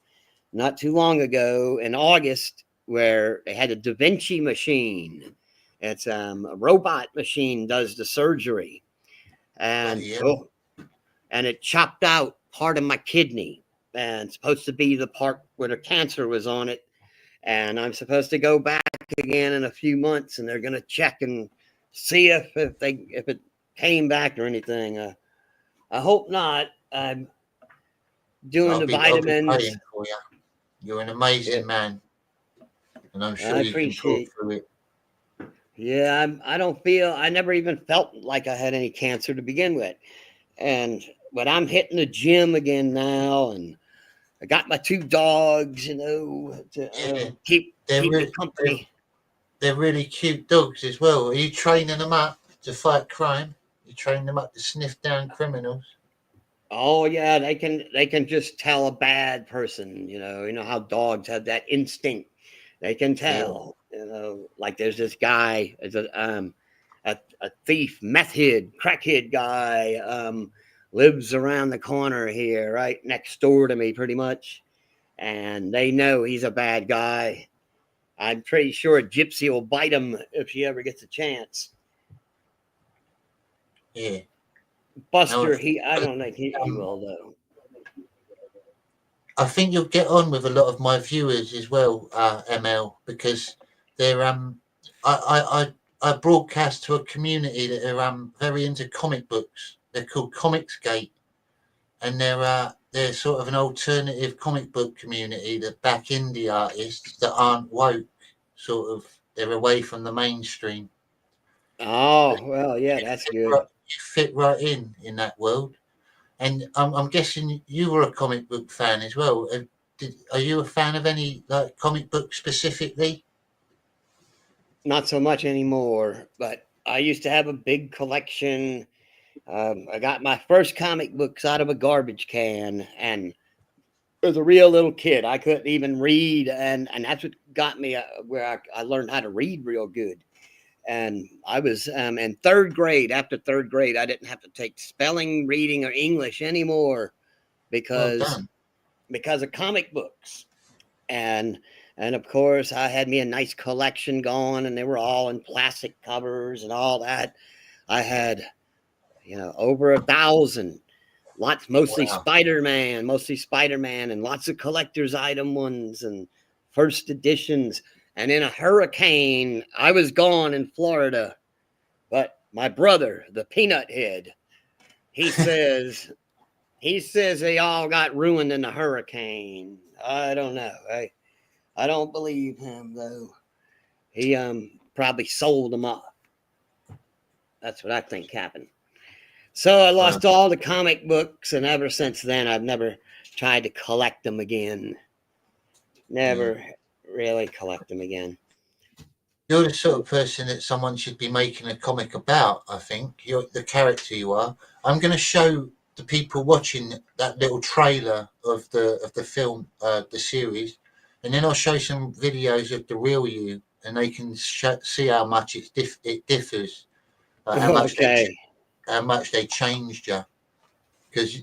not too long ago in August, where they had a Da Vinci machine. It's a robot machine does the surgery, and and it chopped out part of my kidney, and it's supposed to be the part where the cancer was on it. And I'm supposed to go back again in a few months, and they're going to check and see if it came back or anything. I hope not. I'm doing the vitamins. I'll be praying for you. You're an amazing man, and I'm sure you can pull through it. Yeah, I never even felt like I had any cancer to begin with. But I'm hitting the gym again now, and I got my 2 dogs, to keep me company. They're really cute dogs as well. Are you training them up to fight crime? You train them up to sniff down criminals? Oh yeah, they can just tell a bad person. You know how dogs have that instinct. They can tell. Like there's this guy, a thief, meth head, crackhead guy, lives around the corner here, right next door to me, pretty much, and they know he's a bad guy. I'm pretty sure Gypsy will bite him if she ever gets a chance. Yeah. Buster, I don't think he will though. I think you'll get on with a lot of my viewers as well, ML, because they're I broadcast to a community that are very into comic books. They're called Comicsgate, and they're sort of an alternative comic book community that back indie artists that aren't woke. Sort of, they're away from the mainstream. Oh well, yeah, that's good. You fit right in that world. And I'm guessing you were a comic book fan as well. Are you a fan of any comic book specifically? Not so much anymore, but I used to have a big collection. I got my first comic books out of a garbage can, and as a real little kid, I couldn't even read, and that's what got me where I learned how to read real good. And I was in 3rd grade. After 3rd grade, I didn't have to take spelling, reading, or English anymore because of comic books. And of course, I had me a nice collection going, and they were all in plastic covers and all that. I had, over 1,000. Lots, mostly Spider-Man, and lots of collector's item ones, and first editions. And in a hurricane, I was gone in Florida, but my brother, the Peanut Head, he says they all got ruined in the hurricane. I don't know. I don't believe him though. He probably sold them off. That's what I think happened. So I lost all the comic books, and ever since then, I've never tried to collect them again. Never really collect them again. You're the sort of person that someone should be making a comic about, I think. You're the character you are. I'm going to show the people watching that little trailer of the film, the series, and then I'll show some videos of the real you, and they can see how much it differs, how much they changed you. Because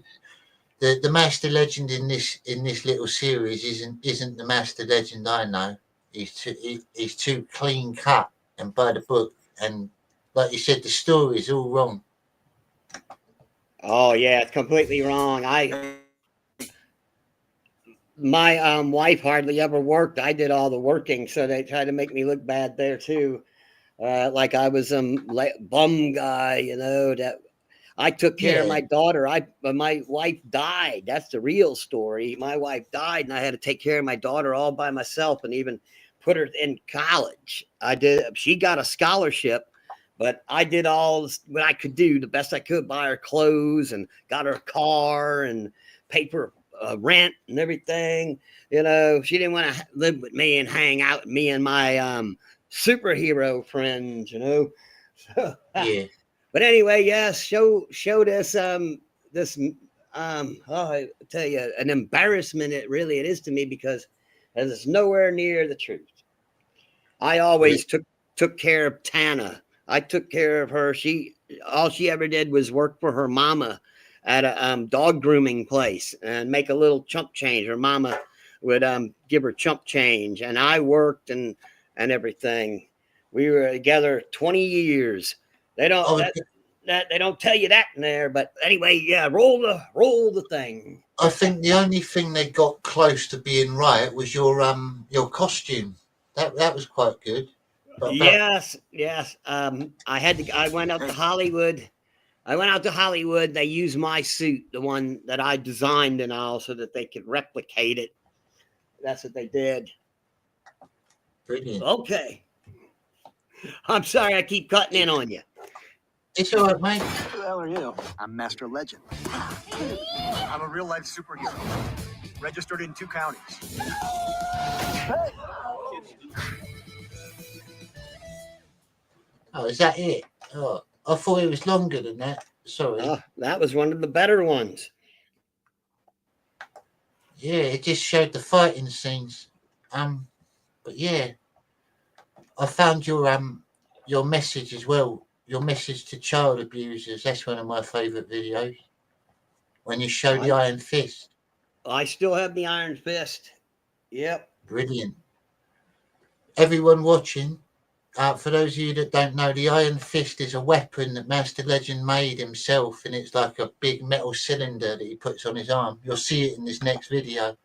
the Master Legend in this little series isn't the Master Legend I know. He's too clean cut and by the book, and like you said, the story is all wrong. Oh yeah, it's completely wrong. My wife hardly ever worked. I did all the working, so they tried to make me look bad there too, like I was some bum guy, you know. That I took care of my daughter. My wife died. That's the real story. My wife died, and I had to take care of my daughter all by myself, and even put her in college. I did. She got a scholarship, but I did all what I could do, the best I could, buy her clothes and got her a car and paid for rent and everything. You know, she didn't want to live with me and hang out with me and my superhero friends. You know, so, yeah. But anyway, yes, show this this I tell you, an embarrassment it is to me, because it's nowhere near the truth. I always took care of Tana. I took care of her. All she ever did was work for her mama at a dog grooming place and make a little chump change. Her mama would give her chump change, and I worked and everything. We were together 20 years. They don't they don't tell you that in there, but anyway, yeah. Roll the thing. I think the only thing they got close to being right was your costume. That was quite good. Yes. I went out to Hollywood. They used my suit, the one that I designed and all, so that they could replicate it. That's what they did. Brilliant. Okay. I'm sorry I keep cutting in on you. It's all right, mate. Who the hell are you? I'm Master Legend. I'm a real-life superhero. Registered in 2 counties. Hey! Oh, is that it? Oh, I thought it was longer than that. Sorry. That was one of the better ones. Yeah, it just showed the fighting scenes. But yeah, I found your message as well. Your message to child abusers. That's one of my favourite videos. When you show the Iron Fist. I still have the Iron Fist. Yep. Brilliant. Everyone watching, for those of you that don't know, the Iron Fist is a weapon that Master Legend made himself, and it's like a big metal cylinder that he puts on his arm. You'll see it in this next video.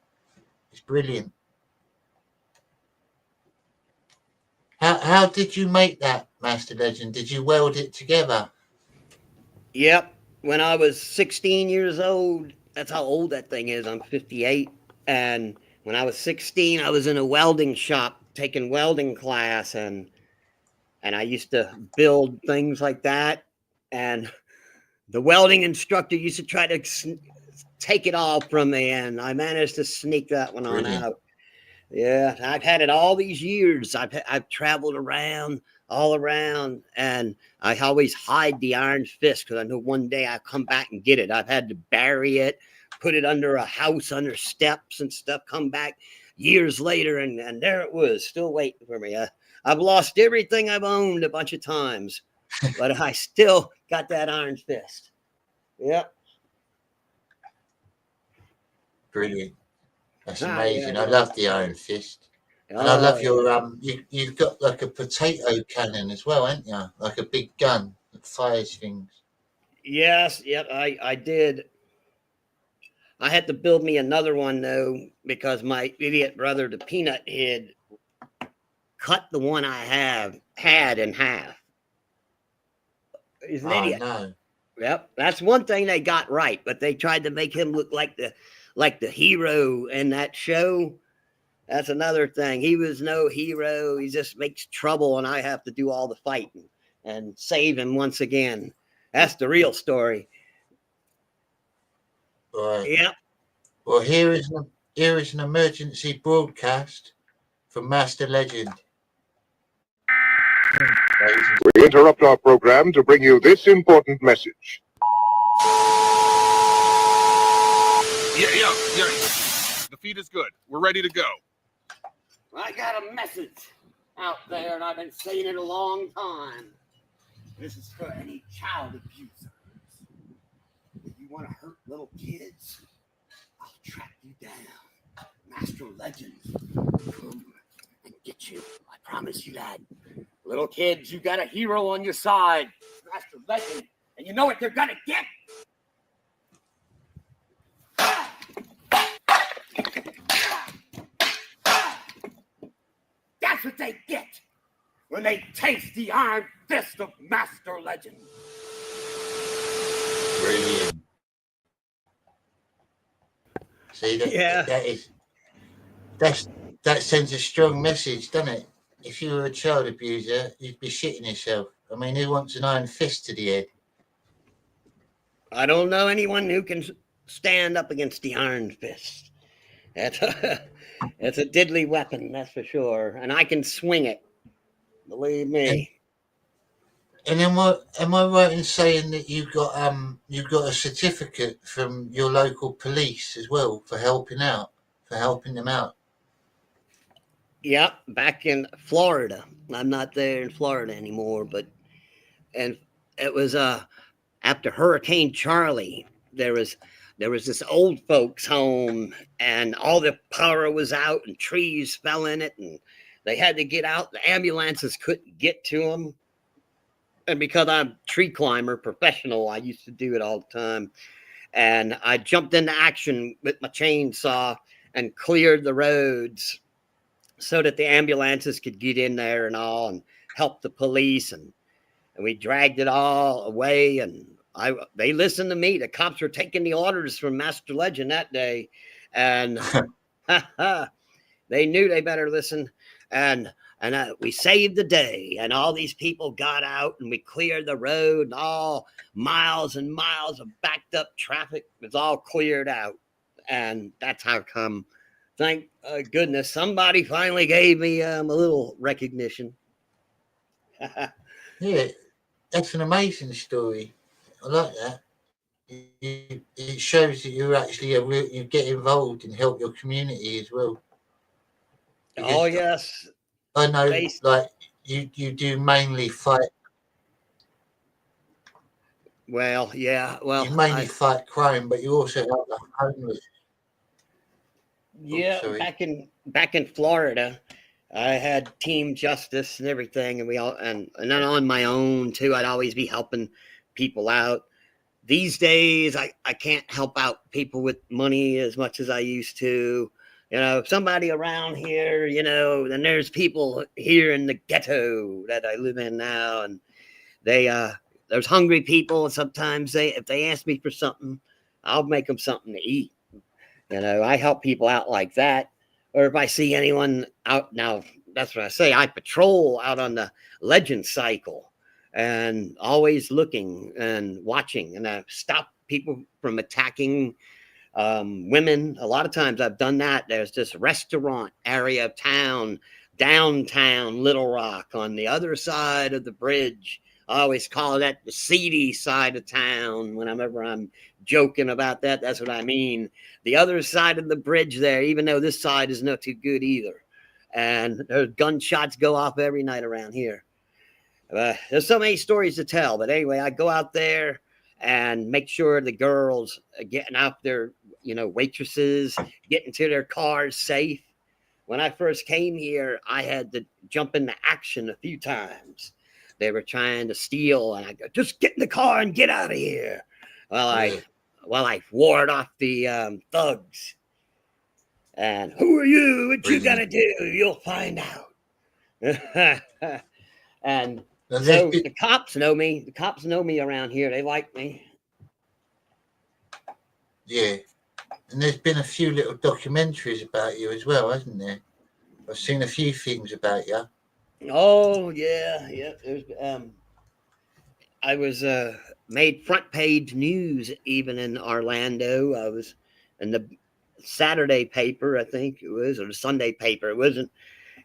It's brilliant. How did you make that, Master Legend? Did you weld it together? Yep. When I was 16 years old, that's how old that thing is. I'm 58. And when I was 16, I was in a welding shop taking welding class, and I used to build things like that. And the welding instructor used to try to take it all from me, and I managed to sneak that one on out. Yeah, I've had it all these years. I've traveled all around, and I always hide the Iron Fist because I know one day I'll come back and get it. I've had to bury it, put it under a house, under steps and stuff, come back years later, and there it was, still waiting for me. I've lost everything I've owned a bunch of times, but I still got that Iron Fist. Yep. Brilliant. That's amazing. I love the Iron Fist. And I love your you've got like a potato cannon as well, haven't you? Like a big gun that fires things. Yes, yep, I did. I had to build me another one though, because my idiot brother, the Peanut Head, cut the one I had in half. He's an idiot. No. Yep, that's one thing they got right, but they tried to make him look like the hero in that show. That's another thing. He was no hero. He just makes trouble, and I have to do all the fighting and save him once again. That's the real story. Right. Yep. Well, here is an emergency broadcast from Master Legend. We interrupt our program to bring you this important message. Yeah. The feed is good. We're ready to go. I got a message out there, and I've been saying it a long time. This is for any child abusers. If you want to hurt little kids, I'll track you down. Master Legend will come and get you. I promise you that. Little kids, you got a hero on your side. Master Legend. And you know what they're going to get? That's what they get when they taste the iron fist of Master Legend. Brilliant. See, that sends a strong message, doesn't it? If you were a child abuser, you'd be shitting yourself. I mean, who wants an iron fist to the head? I don't know anyone who can stand up against the iron fist. It's a deadly weapon, that's for sure. And I can swing it. Believe me. And am I right in saying that you got a certificate from your local police as well for helping them out? Yep, back in Florida. I'm not there in Florida anymore, and it was after Hurricane Charlie. There was this old folks home, and all the power was out, and trees fell in it, and they had to get out. The ambulances couldn't get to them. And because I'm a tree climber, professional, I used to do it all the time. And I jumped into action with my chainsaw and cleared the roads so that the ambulances could get in there and all, and help the police. And we dragged it all away. And they listened to me. The cops were taking the orders from Master Legend that day. And they knew they better listen. And we saved the day, and all these people got out, and we cleared the road, and all miles and miles of backed up traffic was all cleared out. And that's how come, thank goodness, somebody finally gave me a little recognition. Yeah, that's an amazing story. I like that. It shows that you're actually you get involved and help your community as well. Oh, yes. I know, like you do mainly fight. Well, yeah. Well, you mainly fight crime, but you also help the homeless. Yeah, back in Florida, I had team justice and everything, and we all and then on my own too. I'd always be helping people out. These days, I can't help out people with money as much as I used to. You know, somebody around here, you know, then there's people here in the ghetto that I live in now, and there's hungry people, and sometimes if they ask me for something, I'll make them something to eat. You know, I help people out like that. Or if I see anyone out now, that's what I say. I patrol out on the Legend cycle and always looking and watching, and I stop people from attacking women. A lot of times I've done that. There's this restaurant area of town, downtown Little Rock, on the other side of the bridge. I always call that the seedy side of town. Whenever I'm joking about that, that's what I mean. The other side of the bridge there, even though this side is not too good either. And there's gunshots go off every night around here. There's so many stories to tell. But anyway, I go out there and make sure the girls are getting out their, you know, waitresses, getting to their cars safe. When I first came here, I had to jump into action a few times. They were trying to steal, and I go, just get in the car and get out of here. Well, while I ward off the thugs. And who are you? What you gotta do? You'll find out. And so the cops know me. The cops know me around here. They like me. Yeah. And there's been a few little documentaries about you as well, hasn't there? I've seen a few things about you. Oh yeah. There's I was made front page news even in Orlando. I was in the Saturday paper, I think it was, or the Sunday paper. It wasn't.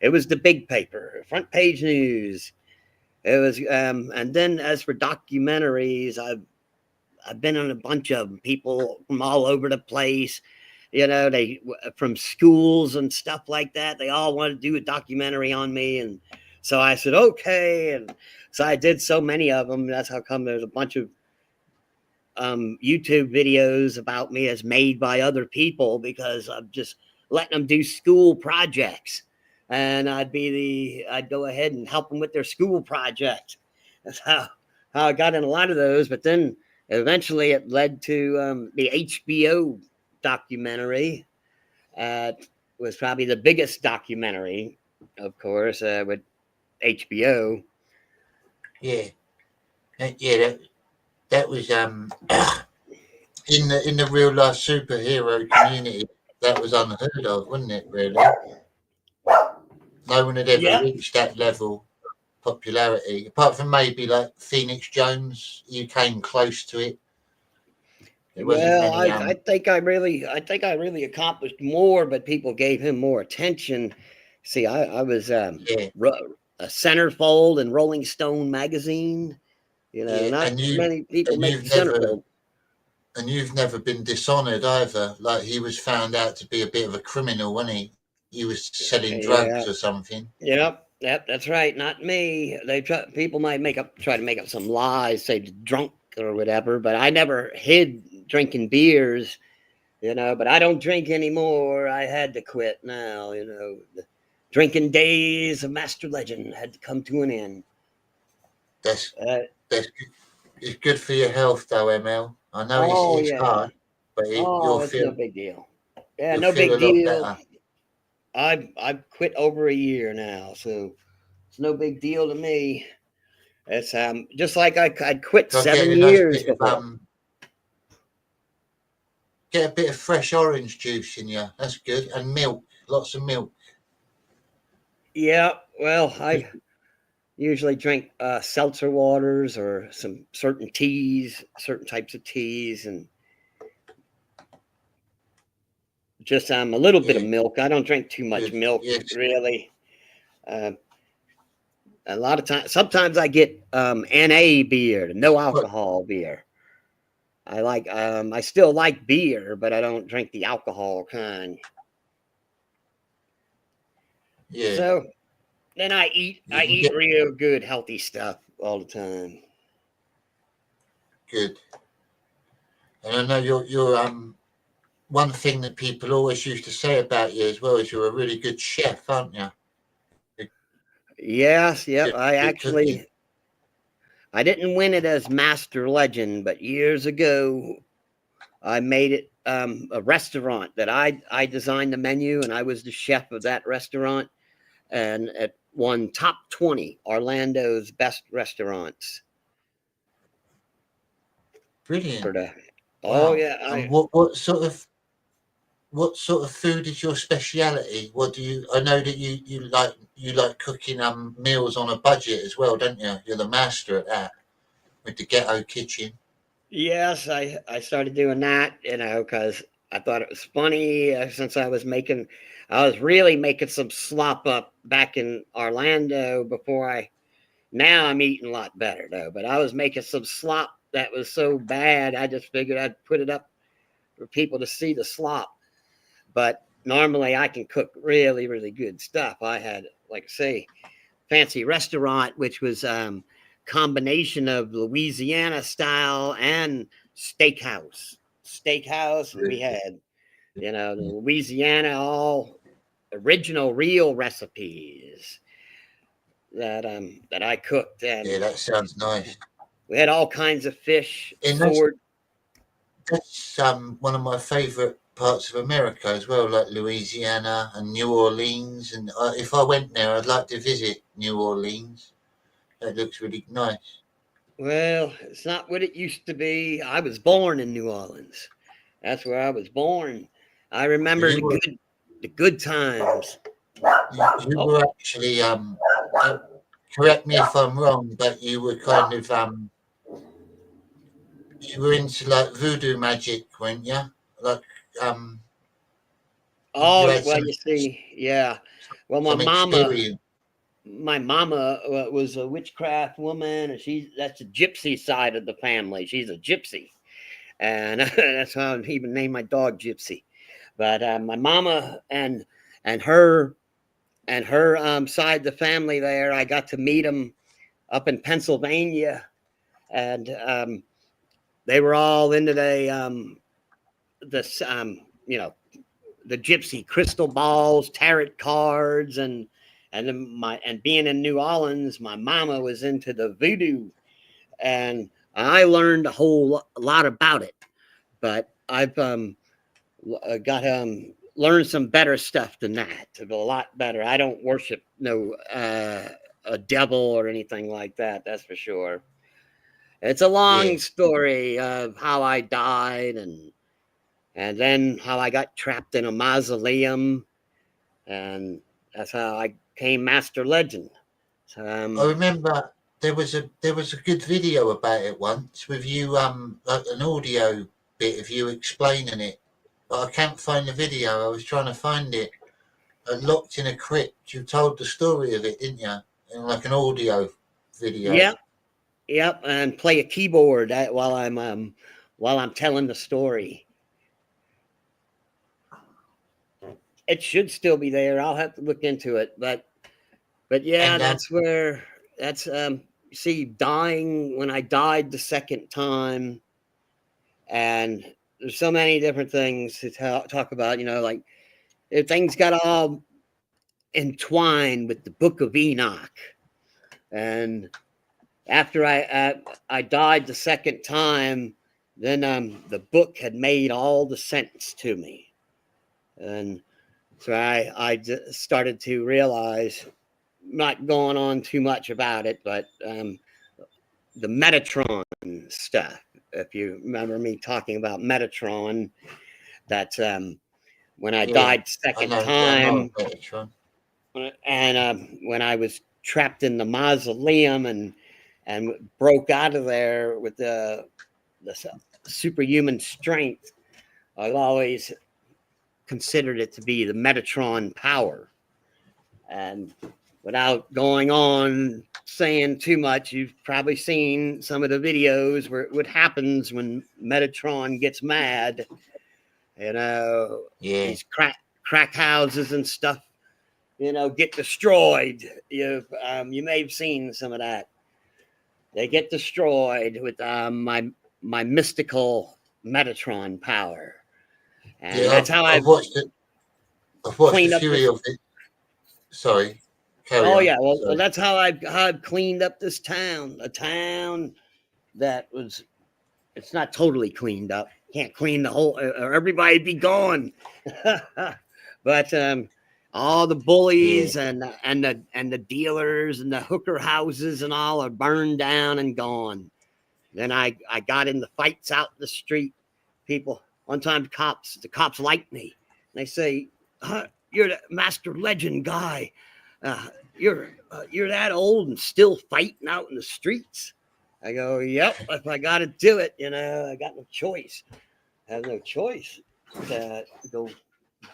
It was the big paper, front page news. It was, and then as for documentaries, I've been on a bunch of them. People from all over the place. They from schools and stuff like that. They all wanted to do a documentary on me, and so I said okay, and so I did so many of them. That's how come there's a bunch of YouTube videos about me as made by other people, because I'm just letting them do school projects, and I'd go ahead and help them with their school project. That's how I got in a lot of those. But then eventually it led to the HBO documentary. Was probably the biggest documentary, of course, with HBO. Yeah, that was in the real life superhero community. That was unheard of, wasn't it? Really, no one had ever reached that level of popularity, apart from maybe like Phoenix Jones. You came close to it. Well, I think I really accomplished more, but people gave him more attention. See, I was a centerfold in Rolling Stone magazine. Not many people make centerfold. And you've never been dishonored either. Like, he was found out to be a bit of a criminal, wasn't he? He was selling drugs or something. Yep, that's right. Not me. People might try to make up some lies, say drunk or whatever, but I never hid drinking beers, but I don't drink anymore. I had to quit now, the drinking days of Master Legend had to come to an end. That's it's good for your health though, ML. I know it's hard, but you'll it's feel no big deal. Yeah, no big deal. I've quit over a year now, so it's no big deal to me. It's just like I'd quit 7 years before. Get a bit of fresh orange juice in you. That's good. And milk. Lots of milk. Yeah, well, I usually drink seltzer waters or some certain types of teas, and just a little bit of milk. I don't drink too much milk, really. A lot of times, sometimes I get NA beer, no alcohol beer. I still like beer, but I don't drink the alcohol kind. Yeah. So then I eat real good, healthy stuff all the time. Good. And I know you're one thing that people always used to say about you as well is you're a really good chef, aren't you? Yes, yep. I didn't win it as Master Legend, but years ago I made it a restaurant that I designed the menu, and I was the chef of that restaurant, and it won top 20 Orlando's best restaurants. Brilliant. Oh yeah. And what sort of food is your speciality? I know that you like cooking meals on a budget as well, don't you? You're the master at that with the ghetto kitchen. Yes, I started doing that, because I thought it was funny since I was really making some slop up back in Orlando now I'm eating a lot better though, but I was making some slop that was so bad, I just figured I'd put it up for people to see the slop. But normally I can cook really, really good stuff. I had, like I say, fancy restaurant, which was combination of Louisiana style and steakhouse. We had, the Louisiana, all original, real recipes that I cooked. And yeah, that sounds nice. We had all kinds of fish. that's one of my favourite parts of America as well, like Louisiana and New Orleans. And if I went there, I'd like to visit New Orleans. That looks really nice. Well, it's not what it used to be. I was born in New Orleans. That's where I was born. I remember the good times. You were actually correct me if I'm wrong, but you were kind of you were into like voodoo magic, weren't you? Like Oh, you had well, you see, yeah. Well, some experience. my mama was a witchcraft woman, and that's the gypsy side of the family. She's a gypsy, and that's how I even named my dog Gypsy. But my mama and her side of the family there, I got to meet them up in Pennsylvania, and they were all into this you know, the gypsy crystal balls, tarot cards, and being in New Orleans, my mama was into the voodoo, and I learned a whole lot about it. But I've got learned some better stuff than that. A lot better. I don't worship a devil or anything like that. That's for sure. It's a long story of how I died and then how I got trapped in a mausoleum, and that's how I became Master Legend. So, I remember there was a good video about it once with you like an audio bit of you explaining it, but I can't find the video. I was trying to find it. Locked in a crypt. You told the story of it, didn't you? In like an audio video. Yep, and play a keyboard while I'm telling the story. It should still be there. I'll have to look into it, but yeah, and that's see, dying when I died the second time, and there's so many different things to talk about. You know, like things got all entwined with the Book of Enoch, and after I died the second time, then the book had made all the sense to me, and so I started to realize, not going on too much about it, but the Metatron stuff. If you remember me talking about Metatron, that when I died the second time, and when I was trapped in the mausoleum and broke out of there with the superhuman strength, I've always considered it to be the Metatron power. And without going on saying too much, you've probably seen some of the videos where what happens when Metatron gets mad. You know, these crack houses and stuff, you know, get destroyed. You may have seen some of that. They get destroyed with my mystical Metatron power, and that's how I've watched it. I've watched cleaned a up few of it. Sorry. Carry on. Yeah, well, that's how I've cleaned up this town. A town that was, it's not totally cleaned up. Can't clean the whole, or everybody'd be gone. But all the bullies and the dealers and the hooker houses and all are burned down and gone. Then I got in the fights out in the street. People, one time the cops liked me. They say, "You're the Master Legend guy. You're that old and still fighting out in the streets." I go, "Yep, if I got to do it, you know, I got no choice. I have no choice to go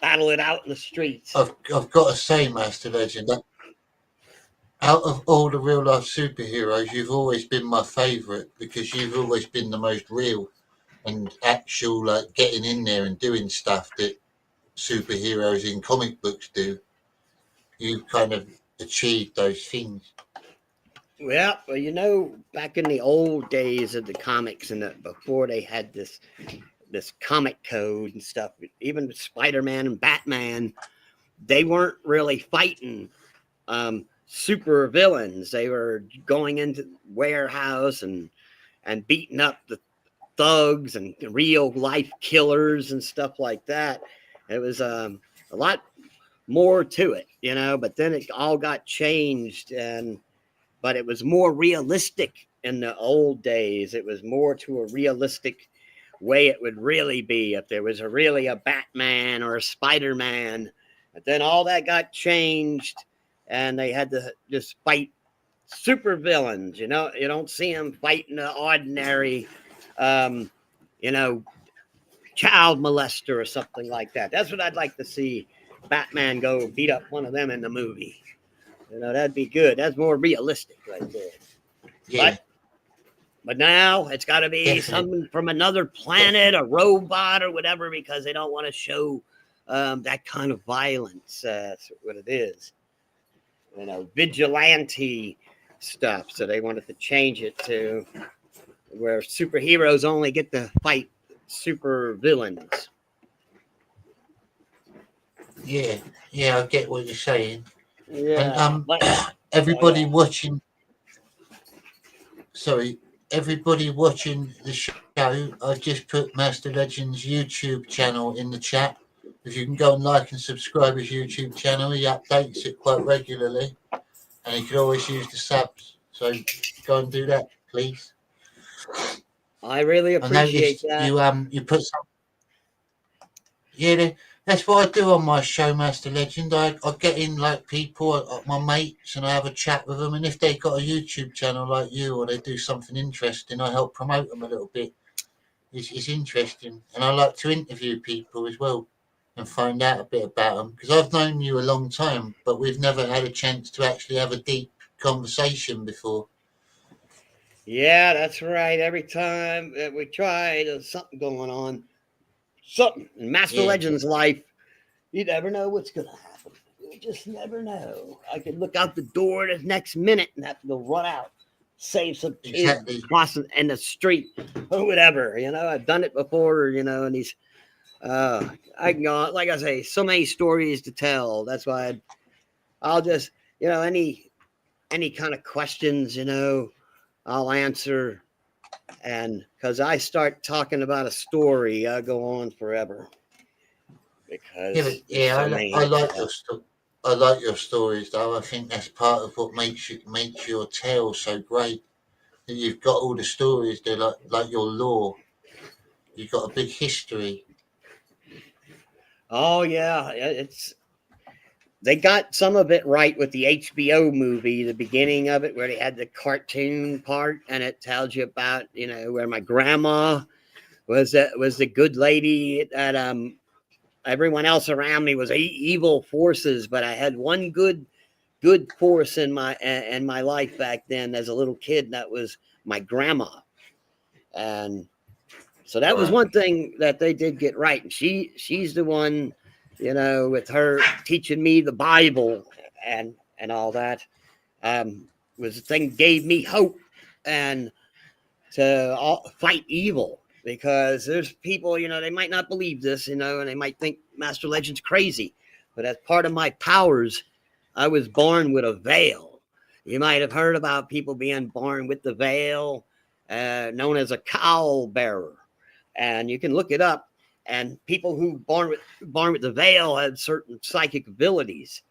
battle it out in the streets." I've got to say, Master Legend, that out of all the real life superheroes, you've always been my favourite because you've always been the most real and actual, like getting in there and doing stuff that superheroes in comic books do. You've kind of achieved those things. Well, you know, back in the old days of the comics and before they had this comic code and stuff, even Spider-Man and Batman, they weren't really fighting super villains. They were going into warehouse and beating up thugs and real life killers and stuff like that. It was a lot more to it, you know, but then it all got changed, but it was more realistic in the old days. It was more to a realistic way it would really be if there was really a Batman or a Spider-Man. But then all that got changed, and they had to just fight super villains. You know, you don't see them fighting the ordinary, you know, child molester or something like that. That's what I'd like to see Batman go beat up one of them in the movie. You know, that'd be good. That's more realistic right there. Yeah. But now it's got to be something from another planet, a robot or whatever, because they don't want to show that kind of violence. That's what it is. You know, vigilante stuff. So they wanted to change it to where superheroes only get to fight super villains. Yeah, I get what you're saying. Yeah. And everybody watching. Sorry, everybody watching the show. I just put Master Legend's YouTube channel in the chat. If you can go and like and subscribe his YouTube channel, he updates it quite regularly, and you can always use the subs. So go and do that, please. I really appreciate that. You put some. Yeah, that's what I do on my show, Master Legend. I get in like people, my mates, and I have a chat with them. And if they got a YouTube channel like you, or they do something interesting, I help promote them a little bit. It's interesting, and I like to interview people as well and find out a bit about them, because I've known you a long time, but we've never had a chance to actually have a deep conversation before. Yeah, that's right. Every time that we try, there's something going on. Something in Master Legend's life, you never know what's going to happen. You just never know. I could look out the door the next minute and have to go run out, save some kids crossing in the street or whatever. You know, I've done it before, you know, and he's, I can go, like I say, so many stories to tell. That's why I'll just, you know, any kind of questions, you know, I'll answer. And because I start talking about a story, I go on forever. Because I like your stories, though. I think that's part of what makes your tale so great. That you've got all the stories. They're like your lore. You've got a big history. Oh yeah, they got some of it right with the HBO movie, the beginning of it, where they had the cartoon part, and it tells you about, you know, where my grandma was the good lady that everyone else around me was evil forces, but I had one good force in my life back then as a little kid, and that was my grandma. And so that was one thing that they did get right. And she's the one, you know, with her teaching me the Bible and all that, was the thing that gave me hope and to fight evil. Because there's people, you know, they might not believe this, you know, and they might think Master Legend's crazy. But as part of my powers, I was born with a veil. You might have heard about people being born with the veil, known as a cowl bearer. And you can look it up. And people who born with the veil had certain psychic abilities.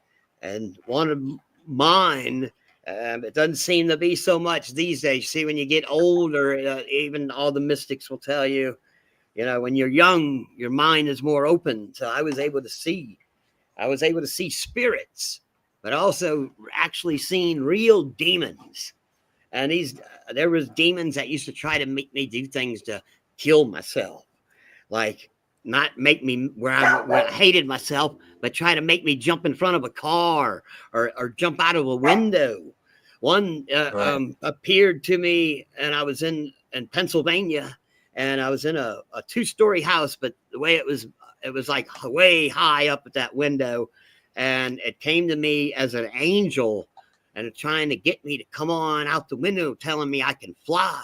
And one of mine, it doesn't seem to be so much these days. See, when you get older, even all the mystics will tell you, you know, when you're young, your mind is more open. So I was able to see spirits, but also actually seeing real demons. And there was demons that used to try to make me do things to kill myself, like not make me where I hated myself, but try to make me jump in front of a car or jump out of a window. One appeared to me, and I was in Pennsylvania, and I was in a 2-story house, but the way it was like way high up at that window, and it came to me as an angel and trying to get me to come on out the window, telling me I can fly.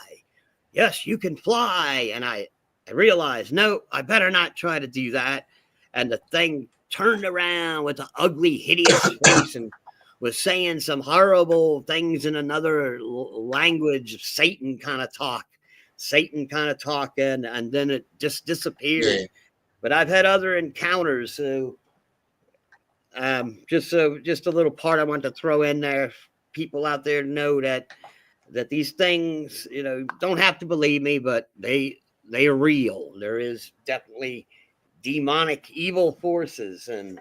Yes, you can fly. And I realized, no, I better not try to do that. And the thing turned around with an ugly, hideous face and was saying some horrible things in another language, Satan kind of talk Satan kind of talking, and then it just disappeared. Yeah. But I've had other encounters. So just a little part I want to throw in there. People out there know that these things, don't have to believe me, but they are real. There is definitely demonic evil forces, and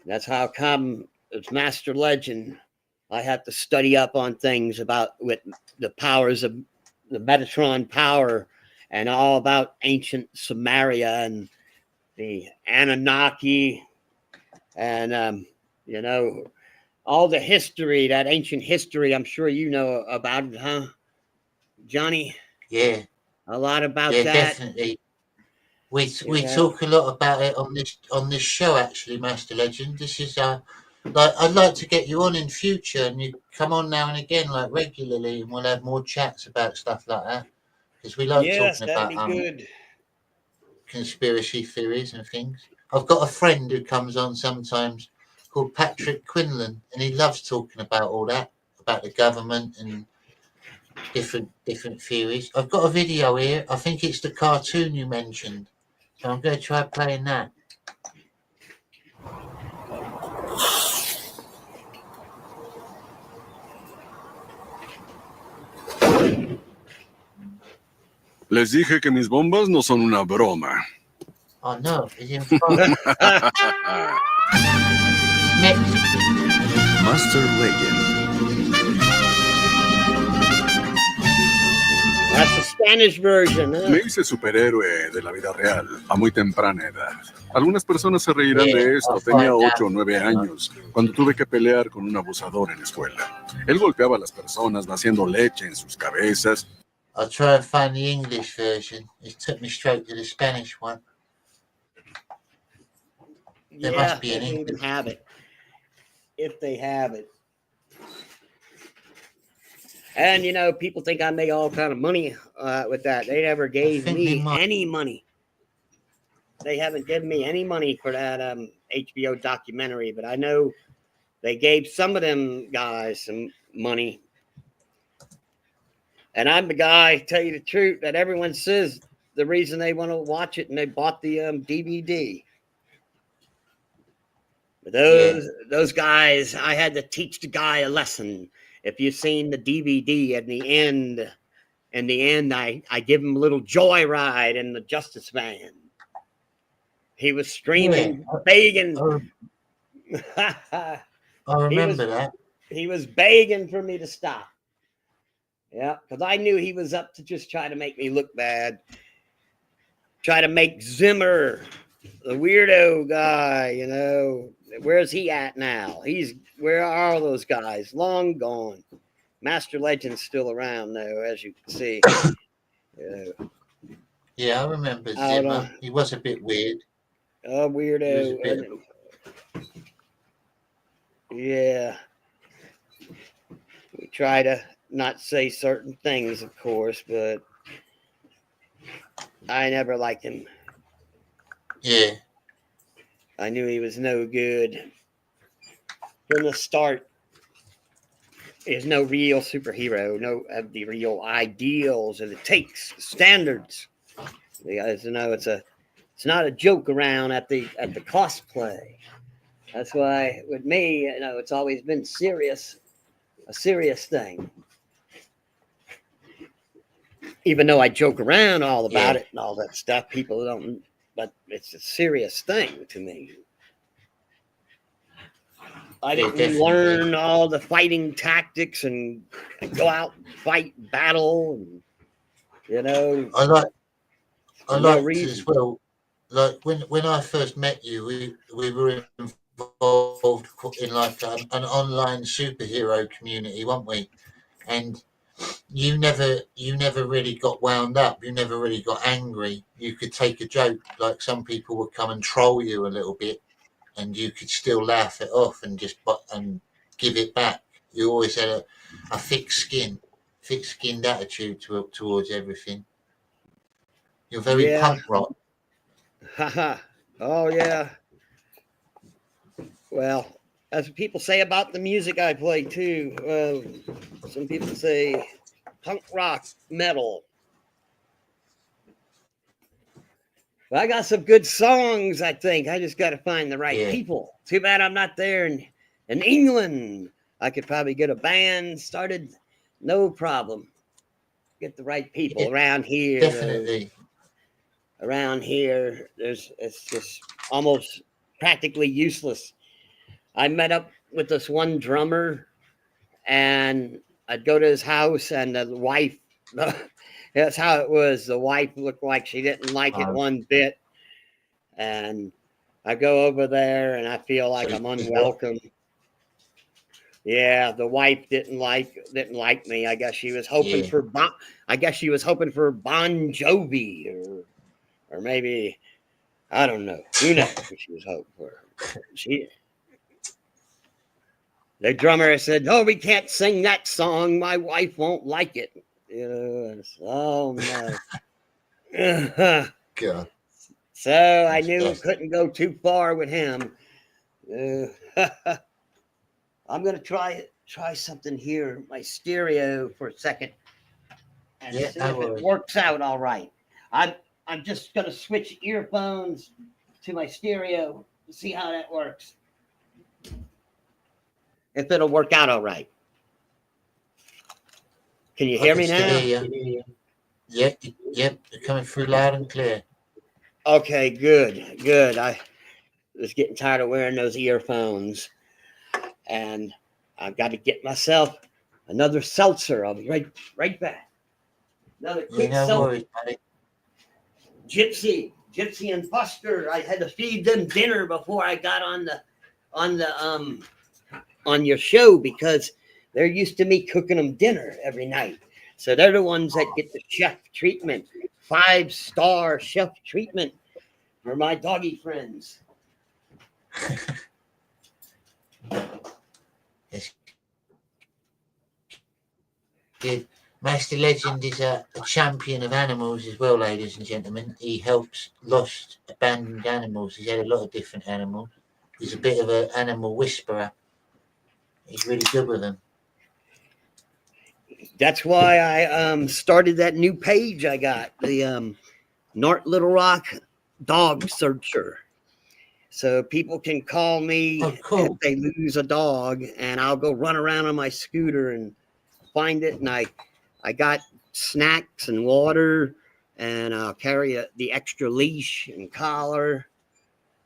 that's how come as Master Legend I have to study up on things about with the powers of the Metatron power and all about ancient Samaria and the Anunnaki and all the history, that ancient history. I'm sure you know about it, huh, Johnny? Yeah. A lot about Yeah, that. definitely. We talk a lot about it on this show, actually, Master Legend. This is I'd like to get you on in future, and you come on now and again, like regularly, and we'll have more chats about stuff like that, because we like Yes, talking that'd about be good. conspiracy theories and things. I've got a friend who comes on sometimes called Patrick Quinlan, and he loves talking about all that, about the government and different theories. I've got a video here. I think it's the cartoon you mentioned, so I'm going to try playing that. Les dije que mis bombas no son una broma. Oh no, he's in front. Master Legend. That's the Spanish version, huh? Me hice superhéroe de la vida real a muy temprana edad. Algunas personas se reirán de esto. Tenía 8 o 9 años cuando tuve que pelear con un abusador en la escuela. Él golpeaba a las personas, vaciando leche en sus cabezas. I'll try and find the English version. It took me straight to the Spanish one. There must be an English. English. Have it. If they have it. And people think I make all kind of money with that. They never gave me any money. They haven't given me any money for that HBO documentary, but I know they gave some of them guys some money. And I'm the guy, tell you the truth, that everyone says the reason they want to watch it and they bought the DVD. But those guys, I had to teach the guy a lesson. If you've seen the DVD at the end, I give him a little joyride in the Justice Van. He was screaming, begging. I remember that. He was begging for me to stop. Yeah, because I knew he was up to just try to make me look bad. Try to make Zimmer, the weirdo guy, where's he at now? Where are all those guys? Long gone. Master Legend's still around, though, as you can see. Yeah, I remember Zimmer. He was a bit weird. Oh, weirdo. Yeah. We try to not say certain things, of course, but I never liked him. Yeah. I knew he was no good. From the start, there's no real superhero, no of the real ideals or the takes, standards. You guys know it's not a joke around at the cosplay. That's why with me, it's always been a serious thing. Even though I joke around all about it and all that stuff, people don't, but it's a serious thing to me. I didn't learn all the fighting tactics and go out and fight battle, and I liked as well. Like when I first met you, we were involved in like an online superhero community, weren't we? And you never really got wound up. You never really got angry. You could take a joke. Like some people would come and troll you a little bit, and you could still laugh it off and just and give it back. You always had a thick-skinned attitude towards everything. You're very punk rock. Oh yeah. Well, that's what people say about the music I play too. Some people say punk rock metal. Well, I got some good songs, I think. I just got to find the right Yeah. people. Too bad I'm not there in England. I could probably get a band started, no problem. Get the right people Yeah, around here. Though. definitely. Around here, it's just almost practically useless. I met up with this one drummer, and I'd go to his house, and the wife. That's how it was. The wife looked like she didn't like it one bit. And I go over there and I feel like I'm unwelcome. Yeah, the wife didn't like me. I guess she was hoping for Bon Jovi or maybe I don't know. Who knows what she was hoping for. The drummer said, "Oh, we can't sing that song. My wife won't like it." Oh no. God. So I knew I couldn't go too far with him. I'm gonna try something here, my stereo for a second, and see if it works out all right. I'm just gonna switch earphones to my stereo to see how that works. If it'll work out all right. Can you hear me now? Yep, you're coming through loud and clear. Okay, good. I was getting tired of wearing those earphones, and I've got to get myself another seltzer. I'll be right back. Another quick seltzer. Worries, buddy. Gypsy and Buster. I had to feed them dinner before I got on your show because they're used to me cooking them dinner every night. So they're the ones that get the chef treatment, 5-star chef treatment for my doggy friends. Yes. Good. Master Legend is a champion of animals as well, ladies and gentlemen. He helps lost, abandoned animals. He's had a lot of different animals. He's a bit of an animal whisperer. He's really good with them. That's why I started that new page I got, the North Little Rock Dog Searcher. So people can call me if they lose a dog, and I'll go run around on my scooter and find it. And I got snacks and water, and I'll carry the extra leash and collar.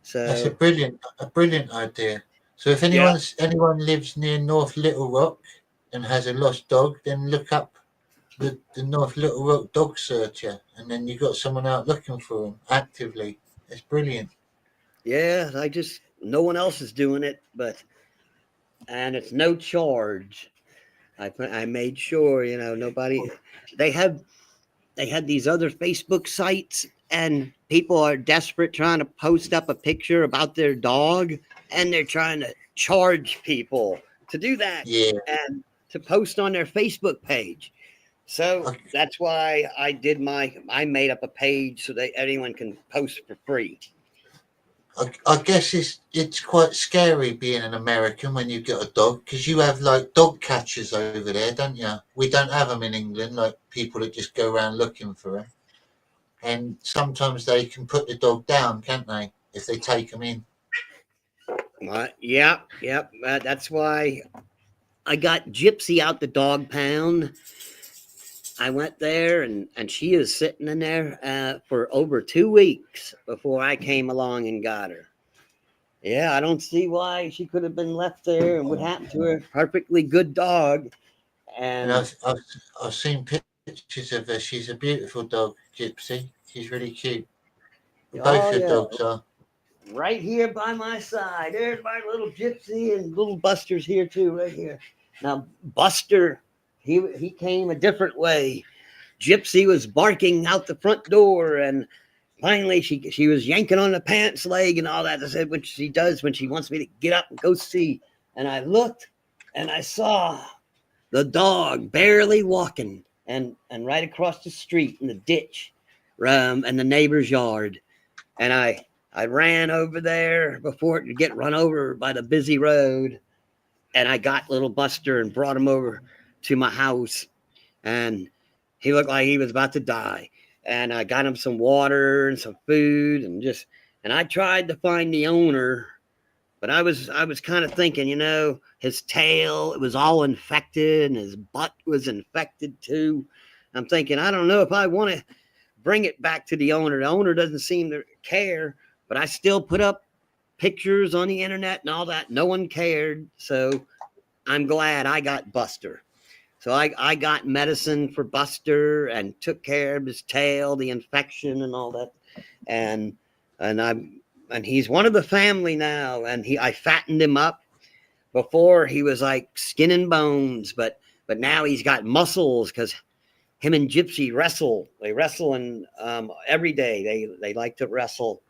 So that's a brilliant idea. So if anyone lives near North Little Rock and has a lost dog, then look up the North Little Rock Dog Searcher, and then you got someone out looking for them actively. It's brilliant. Yeah, no one else is doing it, and it's no charge. I made sure, nobody. They had these other Facebook sites, and people are desperate trying to post up a picture about their dog, and they're trying to charge people to do that and to post on their Facebook page. So that's why I made up a page so that anyone can post for free. I guess it's quite scary being an American when you get a dog, because you have like dog catchers over there, don't you? We don't have them in England, like people that just go around looking for them. And sometimes they can put the dog down, can't they, if they take them in? Yep. That's why I got Gypsy out the dog pound. I went there, and she is sitting in there for over 2 weeks before I came along and got her. Yeah, I don't see why she could have been left there and what happened to her. Perfectly good dog. And I've seen pictures of her. She's a beautiful dog, Gypsy. She's really cute. Both your dogs are. Right here by my side. There's my little Gypsy, and little Buster's here too, right here. Now, Buster, he came a different way. Gypsy was barking out the front door, and finally she was yanking on the pants leg and all that. I said, what she does when she wants me to get up and go see. And I looked, and I saw the dog barely walking, and right across the street in the ditch, in the neighbor's yard. And I ran over there before it could get run over by the busy road, and I got little Buster and brought him over to my house, and he looked like he was about to die. and I got him some water and some food, and I tried to find the owner, but I was kind of thinking, his tail, it was all infected, and his butt was infected too. I'm thinking, I don't know if I want to bring it back to the owner. The owner doesn't seem to care, but I still put up pictures on the internet and all that. No one cared, so I'm glad I got Buster. So I got medicine for Buster and took care of his tail, the infection and all that. And he's one of the family now. And I fattened him up. Before he was like skin and bones, but now he's got muscles because him and Gypsy wrestle. They wrestle and every day they like to wrestle.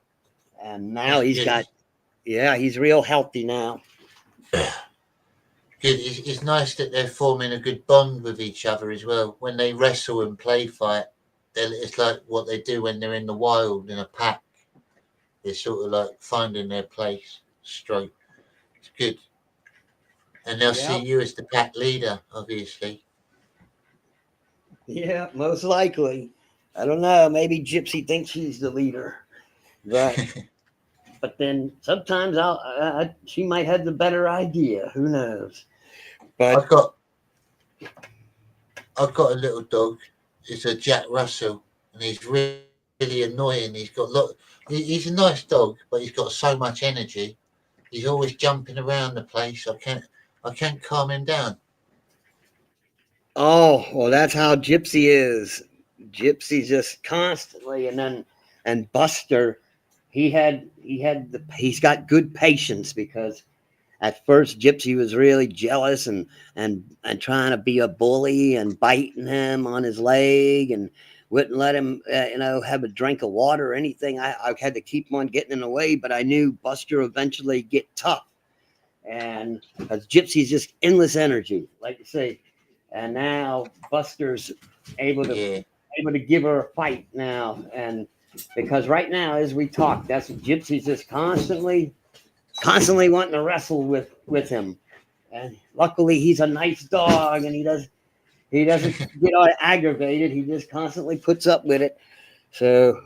And now he's real healthy now. Good. It's nice that they're forming a good bond with each other as well. When they wrestle and play fight, it's like what they do when they're in the wild in a pack. They're sort of like finding their place. Stroke. It's good. And they'll see you as the pack leader, obviously. Yeah, most likely. I don't know. Maybe Gypsy thinks she's the leader, but but then sometimes she might have the better idea. Who knows? But I've got a little dog. It's a Jack Russell, and he's really annoying. He's a nice dog, but he's got so much energy. He's always jumping around the place. I can't calm him down. Oh, well, that's how Gypsy is. Gypsy just constantly, and Buster, he's got good patience because at first Gypsy was really jealous and trying to be a bully and biting him on his leg and wouldn't let him, have a drink of water or anything. I had to keep him on getting in the way, but I knew Buster eventually get tough. And because Gypsy's just endless energy, like you say. And now Buster's able to give her a fight now. And because right now, as we talk, that's Gypsy's just constantly wanting to wrestle with him. And luckily he's a nice dog and he doesn't get all aggravated. He just constantly puts up with it. So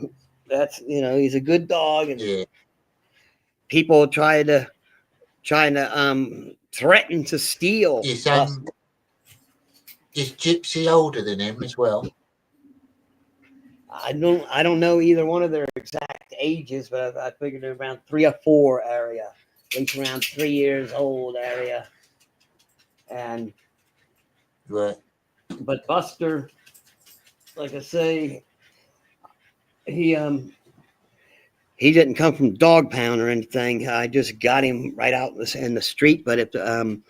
that's, he's a good dog. And people trying to threaten to steal. Is Gypsy older than him as well? I don't know either one of their exact ages, but I figured they're around 3 or 4 area, at least around 3 years old area. And but Buster, like I say, he didn't come from dog pound or anything. I just got him right out in the street. But if the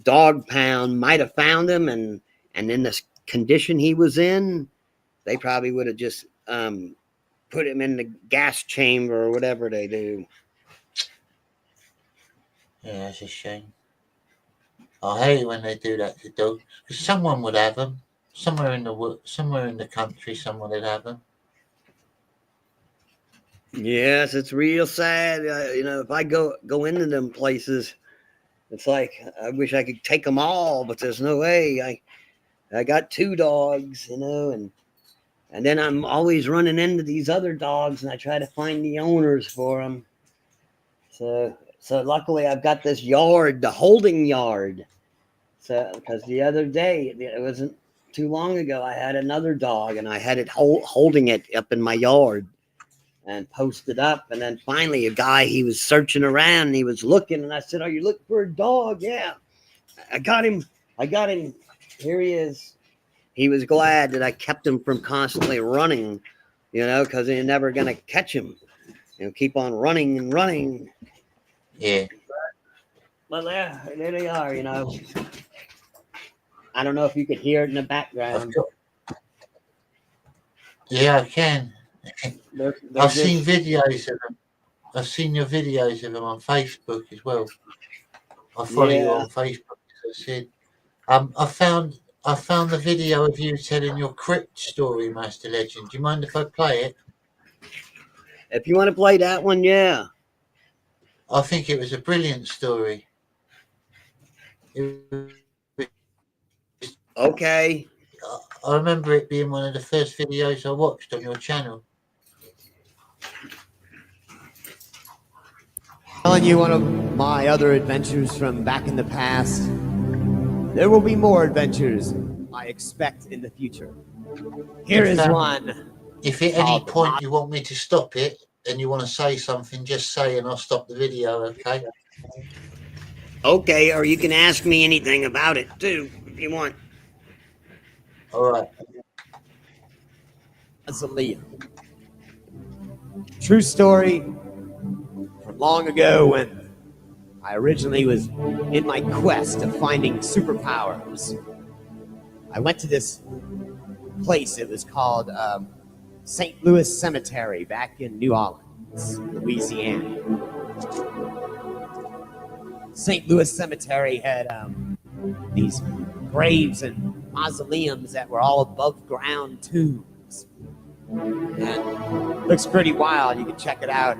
dog pound might have found him and in this condition he was in, they probably would have just put him in the gas chamber or whatever they do. Yeah, that's a shame. I hate when they do that to dogs because someone would have them somewhere in the country. Someone would have them. Yes, it's real sad. If I go into them places, it's like I wish I could take them all, but there's no way. I got 2 dogs, and then I'm always running into these other dogs, and I try to find the owners for them. So luckily I've got this yard, the holding yard. So because the other day, it wasn't too long ago, I had another dog, and I had it holding it up in my yard and posted up. And then finally a guy, he was searching around and he was looking, and I said, "Are you looking for a dog?" "Yeah." I got him. Here he is. He was glad that I kept him from constantly running, because they're never going to catch him. Keep on running and running. Yeah. But there they are, I don't know if you could hear it in the background. Yeah, I can. I've seen videos of them. I've seen your videos of them on Facebook as well. I follow you on Facebook, as I said. I found the video of you telling your crypt story, Master Legend. Do you mind if I play it? If you want to play that one, yeah. I think it was a brilliant story. Okay. I remember it being one of the first videos I watched on your channel. Telling you one of my other adventures from back in the past. There will be more adventures I expect in the future. Here is one. If at any point you want me to stop it and you want to say something, just say and I'll stop the video, okay? Okay, or you can ask me anything about it too, if you want. All right. Azalea. True story from long ago when I originally was in my quest of finding superpowers. I went to this place. It was called St. Louis Cemetery back in New Orleans, Louisiana. St. Louis Cemetery had these graves and mausoleums that were all above ground tombs. And looks pretty wild. You can check it out.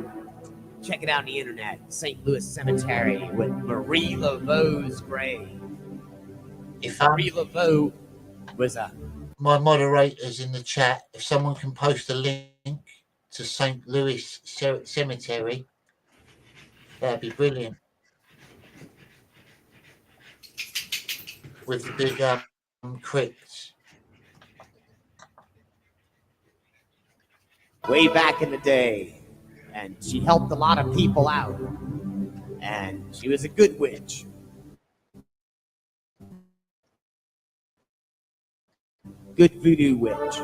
Check it out on the internet. St. Louis Cemetery with Marie Laveau's grave. Marie Laveau was a... My moderators in the chat, if someone can post a link to St. Louis Cemetery, that'd be brilliant. With the big crypts. Way back in the day. And she helped a lot of people out. And she was a good witch. Good voodoo witch.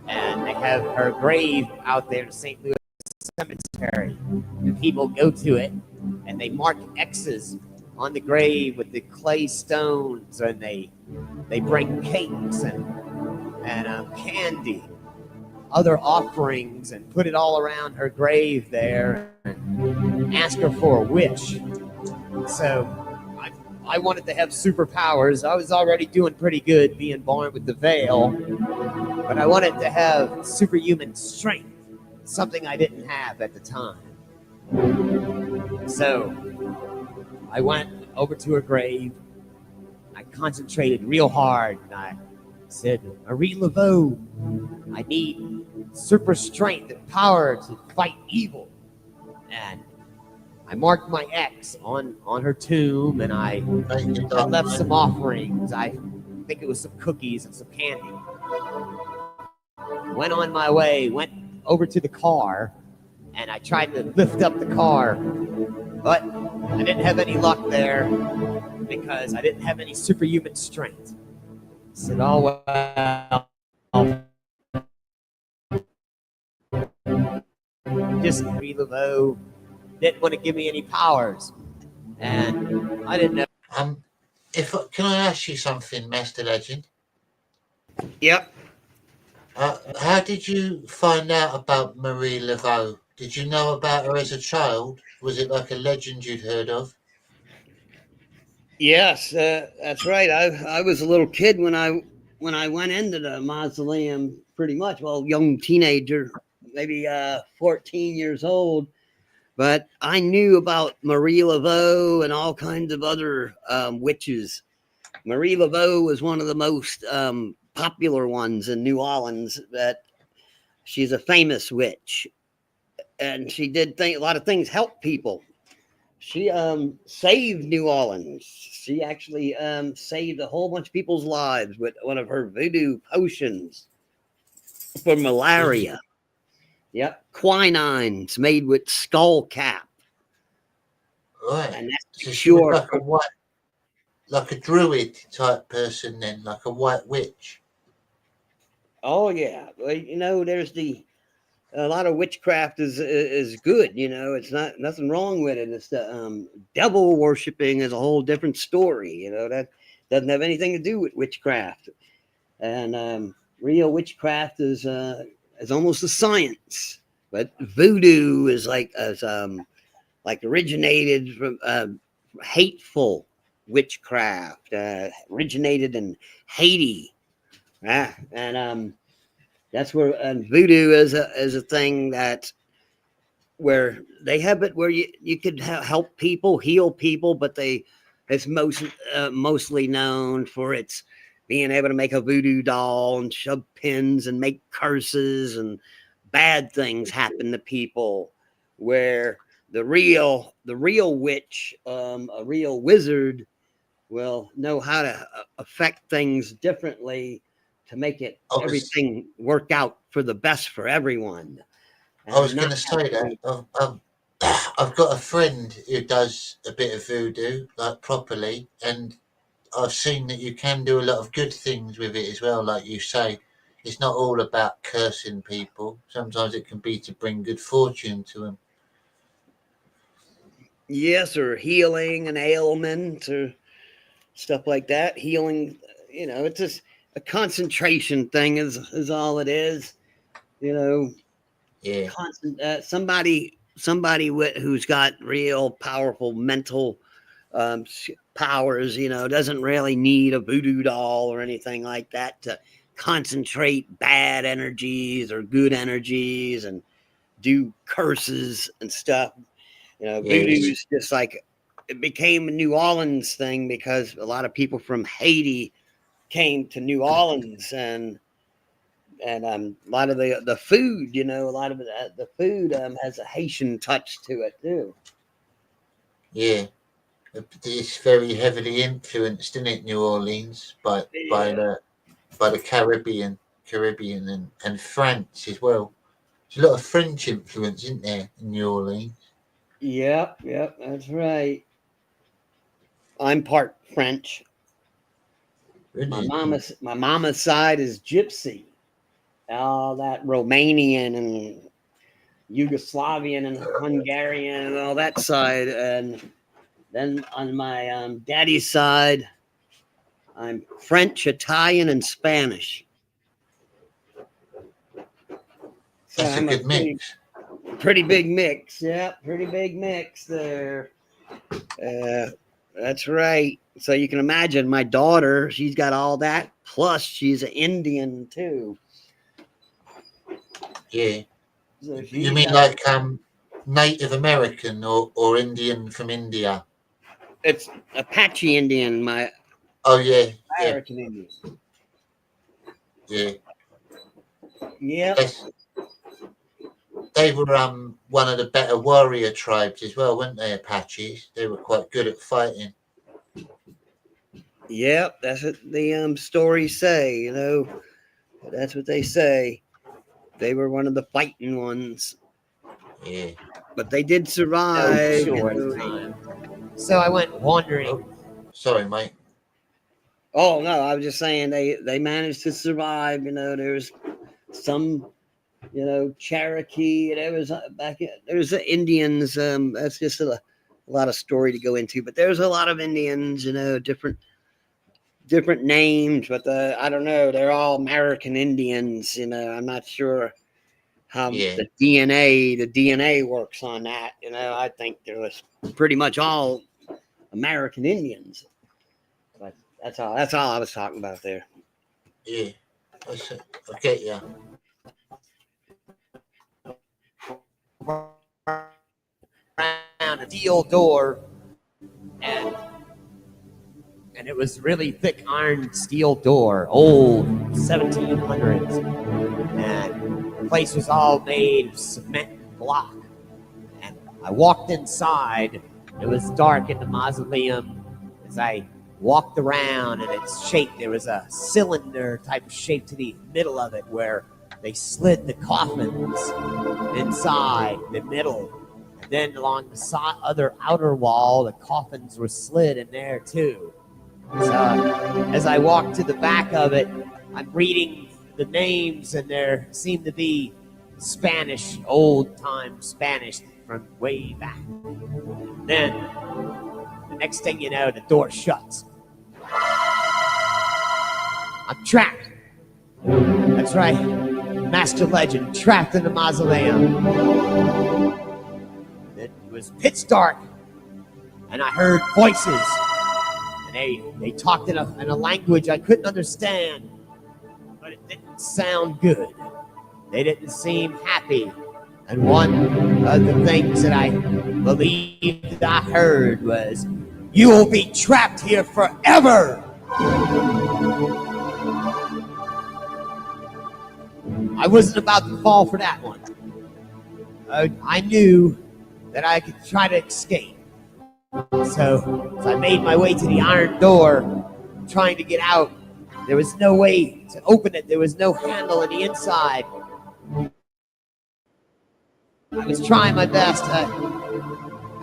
And they have her grave out there in St. Louis Cemetery. And people go to it and they mark X's on the grave with the clay stones, and they bring cakes and candy, other offerings, and put it all around her grave there and ask her for a wish. So I wanted to have superpowers. I was already doing pretty good being born with the veil, but I wanted to have superhuman strength, something I didn't have at the time. So I went over to her grave. I concentrated real hard, and I said, Marie Laveau, I need super strength and power to fight evil. And I marked my X on her tomb, and I left some offerings. I think it was some cookies and some candy. Went on my way, went over to the car, and I tried to lift up the car, but I didn't have any luck there because I didn't have any superhuman strength. I said, oh, well, just Marie Laveau didn't want to give me any powers, and I didn't know. Can I ask you something, Master Legend? Yep. How did you find out about Marie Laveau? Did you know about her as a child? Was it like a legend you'd heard of? Yes, that's right. I was a little kid when I went into the mausoleum, pretty much. Well, young teenager, maybe 14 years old. But I knew about Marie Laveau and all kinds of other witches. Marie Laveau was one of the most popular ones in New Orleans. That she's a famous witch, and she did a lot of things, help people. She saved New Orleans. She actually saved a whole bunch of people's lives with one of her voodoo potions for malaria. Yep, quinines made with skull cap. Right. And that's so she sure. was like a druid type person then, like a white witch. Oh yeah, well, you know, there's a lot of witchcraft is good. You know, it's nothing wrong with it. It's the devil worshiping is a whole different story. You know, that doesn't have anything to do with witchcraft. And real witchcraft is almost a science, but voodoo is like originated from hateful witchcraft, originated in Haiti, and that's where voodoo is a thing that where they have it where you could help people, heal people, but it's mostly known for its being able to make a voodoo doll and shove pins and make curses and bad things happen to people, where the real witch, a real wizard, will know how to affect things differently to make it everything work out for the best for everyone. I was going to say that I've got a friend who does a bit of voodoo, like properly, and I've seen that you can do a lot of good things with it as well. Like you say, it's not all about cursing people. Sometimes it can be to bring good fortune to them. Yes, or healing an ailment or stuff like that. Healing, it's just a concentration thing is all it is. Yeah. Somebody who's got real powerful mental powers, doesn't really need a voodoo doll or anything like that to concentrate bad energies or good energies and do curses and stuff. Voodoo's just like, it became a New Orleans thing because a lot of people from Haiti came to New Orleans, and a lot of the food, a lot of the food has a Haitian touch to it too. Yeah, it's very heavily influenced, isn't it, New Orleans, by the Caribbean and France as well. There's a lot of French influence, isn't there, in New Orleans? Yep, that's right. I'm part French. Really? My mama's side is Gypsy. All that Romanian and Yugoslavian and Hungarian and all that side. And then on my daddy's side, I'm French, Italian, and Spanish. So That's a good mix. Pretty big mix. Yeah, pretty big mix there. That's right. So you can imagine my daughter, she's got all that. Plus, she's an Indian too. Yeah. So you mean like Native American or Indian from India? It's Apache Indian. American Indian. Yeah. Yeah. They were one of the better warrior tribes as well, weren't they, Apaches? They were quite good at fighting. Yep, that's what the stories say, That's what they say. They were one of the fighting ones. Yeah. But they did survive. So I went wandering. Oh, sorry, mate. Oh no, I was just saying they managed to survive. There's some, Cherokee. There was the Indians. That's just a lot of story to go into. But there's a lot of Indians. Different names, but I don't know. They're all American Indians. I'm not sure how the DNA works on that. I think there was pretty much all American Indians. But that's all I was talking about there. Yeah, I get you. Around a steel door, and it was really thick iron steel door, old 1700s, and the place was all made of cement and block. And I walked inside. It was dark in the mausoleum. As I walked around, and its shape, there was a cylinder type of shape to the middle of it where they slid the coffins inside the middle. And then along the outer wall, the coffins were slid in there too. So as I walked to the back of it, I'm reading the names, and there seemed to be Spanish, old-time Spanish from way back. Then, the next thing you know, the door shuts. I'm trapped. That's right. Master Legend, trapped in the mausoleum. It was pitch dark, and I heard voices. And they talked in a language I couldn't understand, but it didn't sound good. They didn't seem happy. And one of the things that I believed I heard was, "You will be trapped here forever." I wasn't about to fall for that one. I knew that I could try to escape. So I made my way to the iron door, trying to get out. There was no way to open it. There was no handle on the inside. I was trying my best. I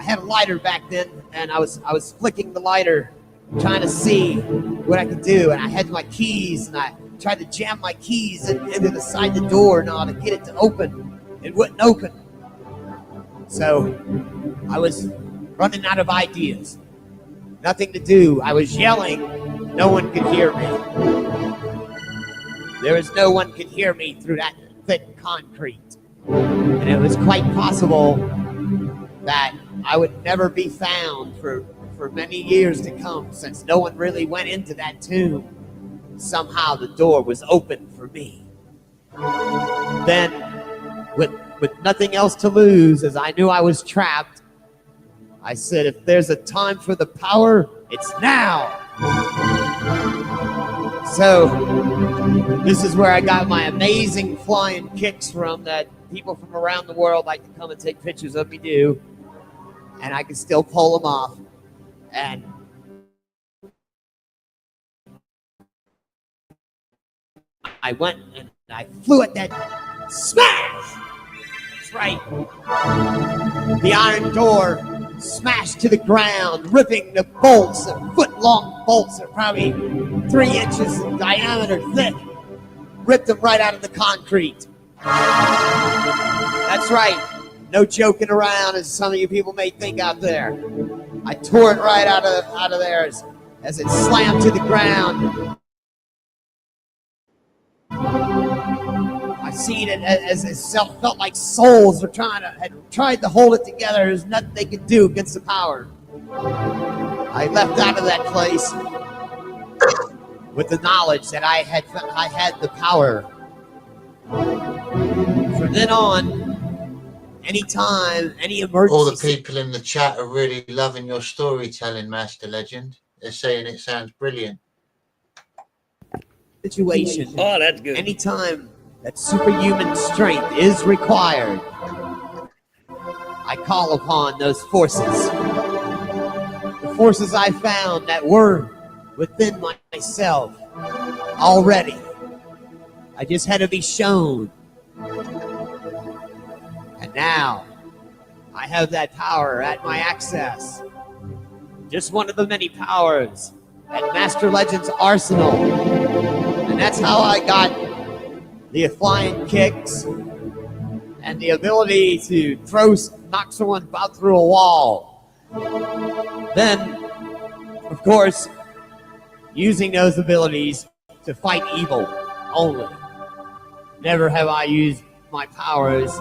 had a lighter back then, and I was flicking the lighter, trying to see what I could do. And I had my keys, and I tried to jam my keys into the side of the door now to get it to open. It wouldn't open. So I was running out of ideas. Nothing to do. I was yelling. No one could hear me. There was no one could hear me through that thick concrete. And it was quite possible that I would never be found for many years to come, since no one really went into that tomb. Somehow the door was open for me. Then, with nothing else to lose, as I knew I was trapped, I said, if there's a time for the power, it's now. So, this is where I got my amazing flying kicks from that people from around the world like to come and take pictures of me do. And I can still pull them off. And I went and I flew at that smash! That's right. The iron door smashed to the ground, ripping the bolts, the foot-long bolts are probably 3 inches in diameter thick. Ripped them right out of the concrete. That's right. No joking around, as some of you people may think out there. I tore it right out of there as it slammed to the ground. I seen it as it felt like souls were had tried to hold it together. There's nothing they could do against the power. I left out of that place with the knowledge that I had the power. From then on, anytime, any emergency. All the people in the chat are really loving your storytelling, Master Legend. They're saying it sounds brilliant. Situation. Oh, that's good. Anytime that superhuman strength is required, I call upon those forces. The forces I found that were within myself already. I just had to be shown. And now I have that power at my access. Just one of the many powers at Master Legend's arsenal. And that's how I got the flying kicks and the ability to knock someone about through a wall. Then, of course, using those abilities to fight evil only. Never have I used my powers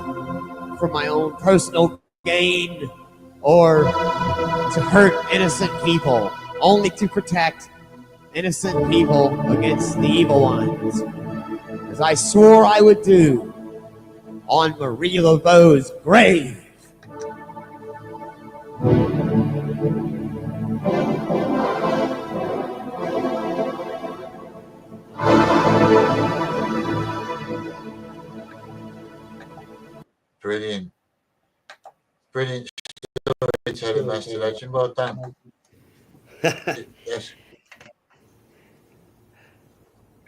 for my own personal gain or to hurt innocent people, only to protect innocent people against the evil ones, as I swore I would do on Marie Laveau's grave. Brilliant. Brilliant storytelling, Master Legend. Well done. Yes.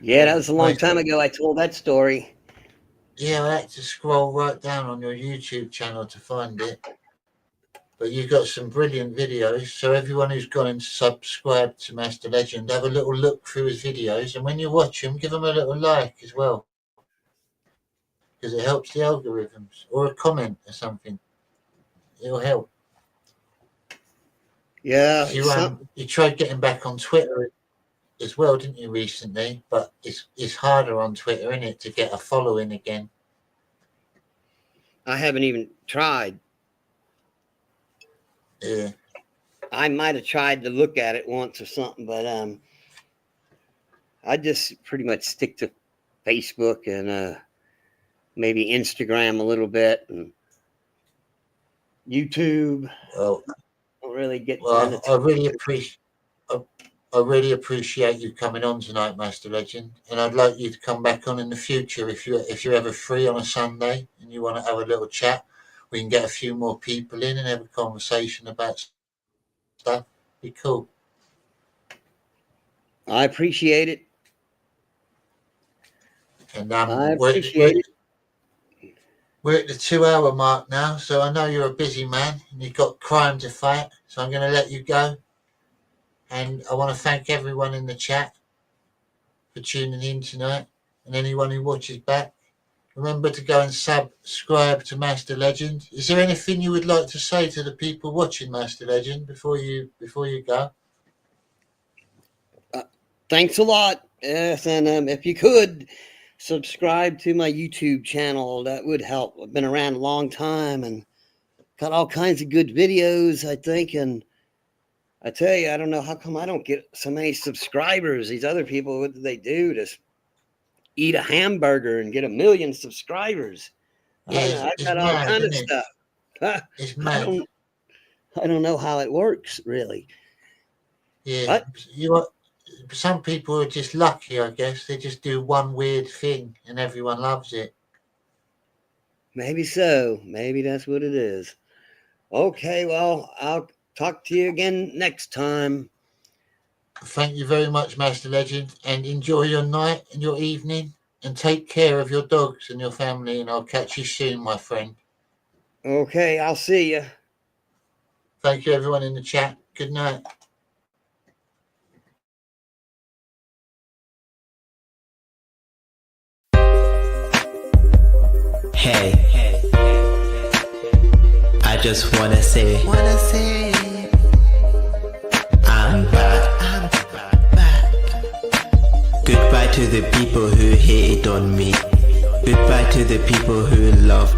Yeah, that was a long time ago I told that story. Yeah, I had to scroll right down on your YouTube channel to find it. But you've got some brilliant videos. So everyone who's gone and subscribed to Master Legend, have a little look through his videos. And when you watch them, give them a little like as well. Because it helps the algorithms. Or a comment or something. It'll help. Yeah. You tried getting back on Twitter as well, didn't you, recently? But it's harder on Twitter, isn't it, to get a following again? I haven't even tried. Yeah. I might have tried to look at it once or something, but I just pretty much stick to Facebook and maybe Instagram a little bit and YouTube. Well, don't really get. Well, I really appreciate. I really appreciate you coming on tonight, Master Legend, and I'd like you to come back on in the future if you're ever free on a Sunday and you want to have a little chat. We can get a few more people in and have a conversation about stuff. Be cool. I appreciate it. And I appreciate it. We're at the 2-hour mark now, so I know you're a busy man and you've got crime to fight, so I'm going to let you go. And I want to thank everyone in the chat for tuning in tonight, and anyone who watches back. Remember to go and subscribe to Master Legend. Is there anything you would like to say to the people watching Master Legend before you go? Thanks a lot. Yes, and if you could subscribe to my YouTube channel, that would help. I've been around a long time and got all kinds of good videos, I think. And I tell you, I don't know how come I don't get so many subscribers. These other people, what do they do? Just eat a hamburger and get 1 million subscribers. Yeah, I got all kind of stuff. It's mad. I don't know how it works, really. Yeah, some people are just lucky, I guess. They just do one weird thing and everyone loves it. Maybe so. Maybe that's what it is. Okay, well, I'll talk to you again next time. Thank you very much, Master Legend, and enjoy your night and your evening, and take care of your dogs and your family, and I'll catch you soon, my friend. Okay, I'll see you. Thank you, everyone in the chat. Good night. Hey, I just wanna say I'm back. Goodbye to the people who hated on me. Goodbye to the people who loved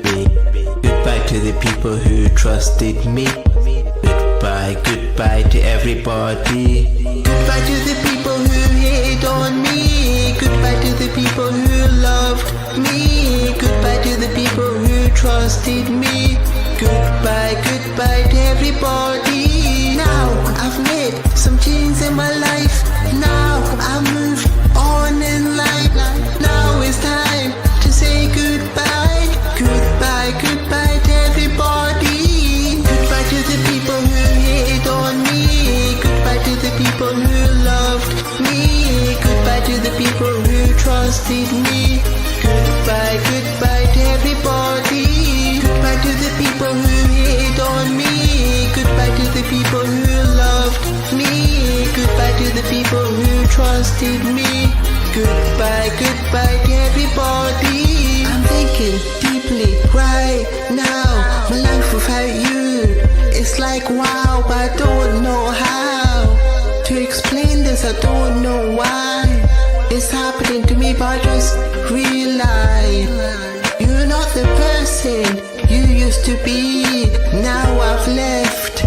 me. Goodbye to the people who trusted me. Goodbye to everybody. Goodbye to the people who hated on me. Goodbye to the people who loved me. Goodbye to the people who trusted me. Goodbye to everybody. Now I've made some change in my life. Now I've moved on in life. Now it's time to say goodbye. Goodbye to everybody. Goodbye to the people who hated on me. Goodbye to the people who loved me. Goodbye to the people who trusted me. Goodbye to everybody. Goodbye to the people who hated on me. Goodbye to the people who loved me. Goodbye to the people who trusted me. Goodbye to everybody. I'm thinking deeply right now. My life without you, it's like wow, but I don't know how to explain this. I don't know why it's happening to me, but I just realize you're not the person you used to be. Now I've left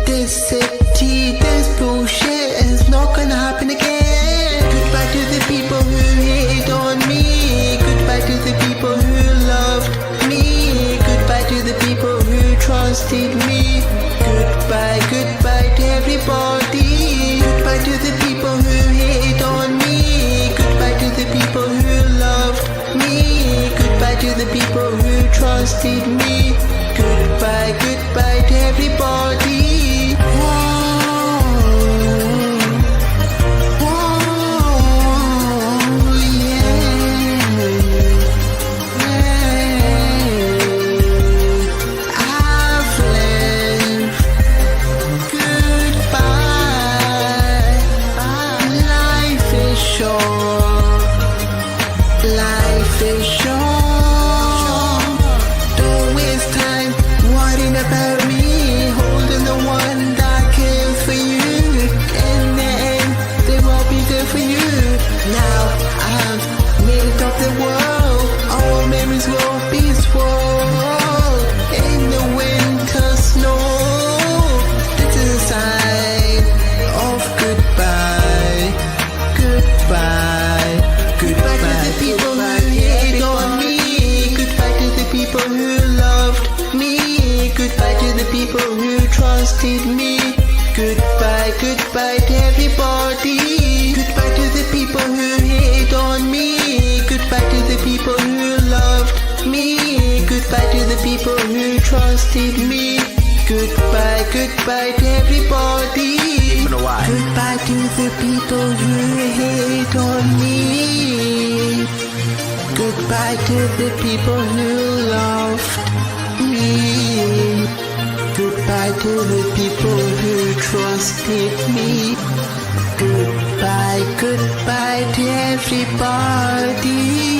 this city. This bullshit is not gonna happen again. Goodbye to the people who hated on me. Goodbye to the people who loved me. Goodbye to the people who trusted me. Goodbye to everybody. Goodbye to the people who hated on me. Goodbye to the people who loved me. Goodbye to the people who trusted me. Goodbye to everybody. Life is short. Don't waste time worrying about me, holding the one that cares for you. In the end, they won't be good for you. Now I've made it of the world. All memories will be swallowed in the winter snow. This is a sign of goodbye. Goodbye. Goodbye to the people who hated on me. Goodbye to the people who loved me. Goodbye to the people who trusted me. Goodbye to everybody. trusted me. Goodbye, goodbye to everybody. Goodbye to the people who hate on me. Goodbye to the people who loved me. Goodbye to the people who trusted me. Goodbye, goodbye to everybody.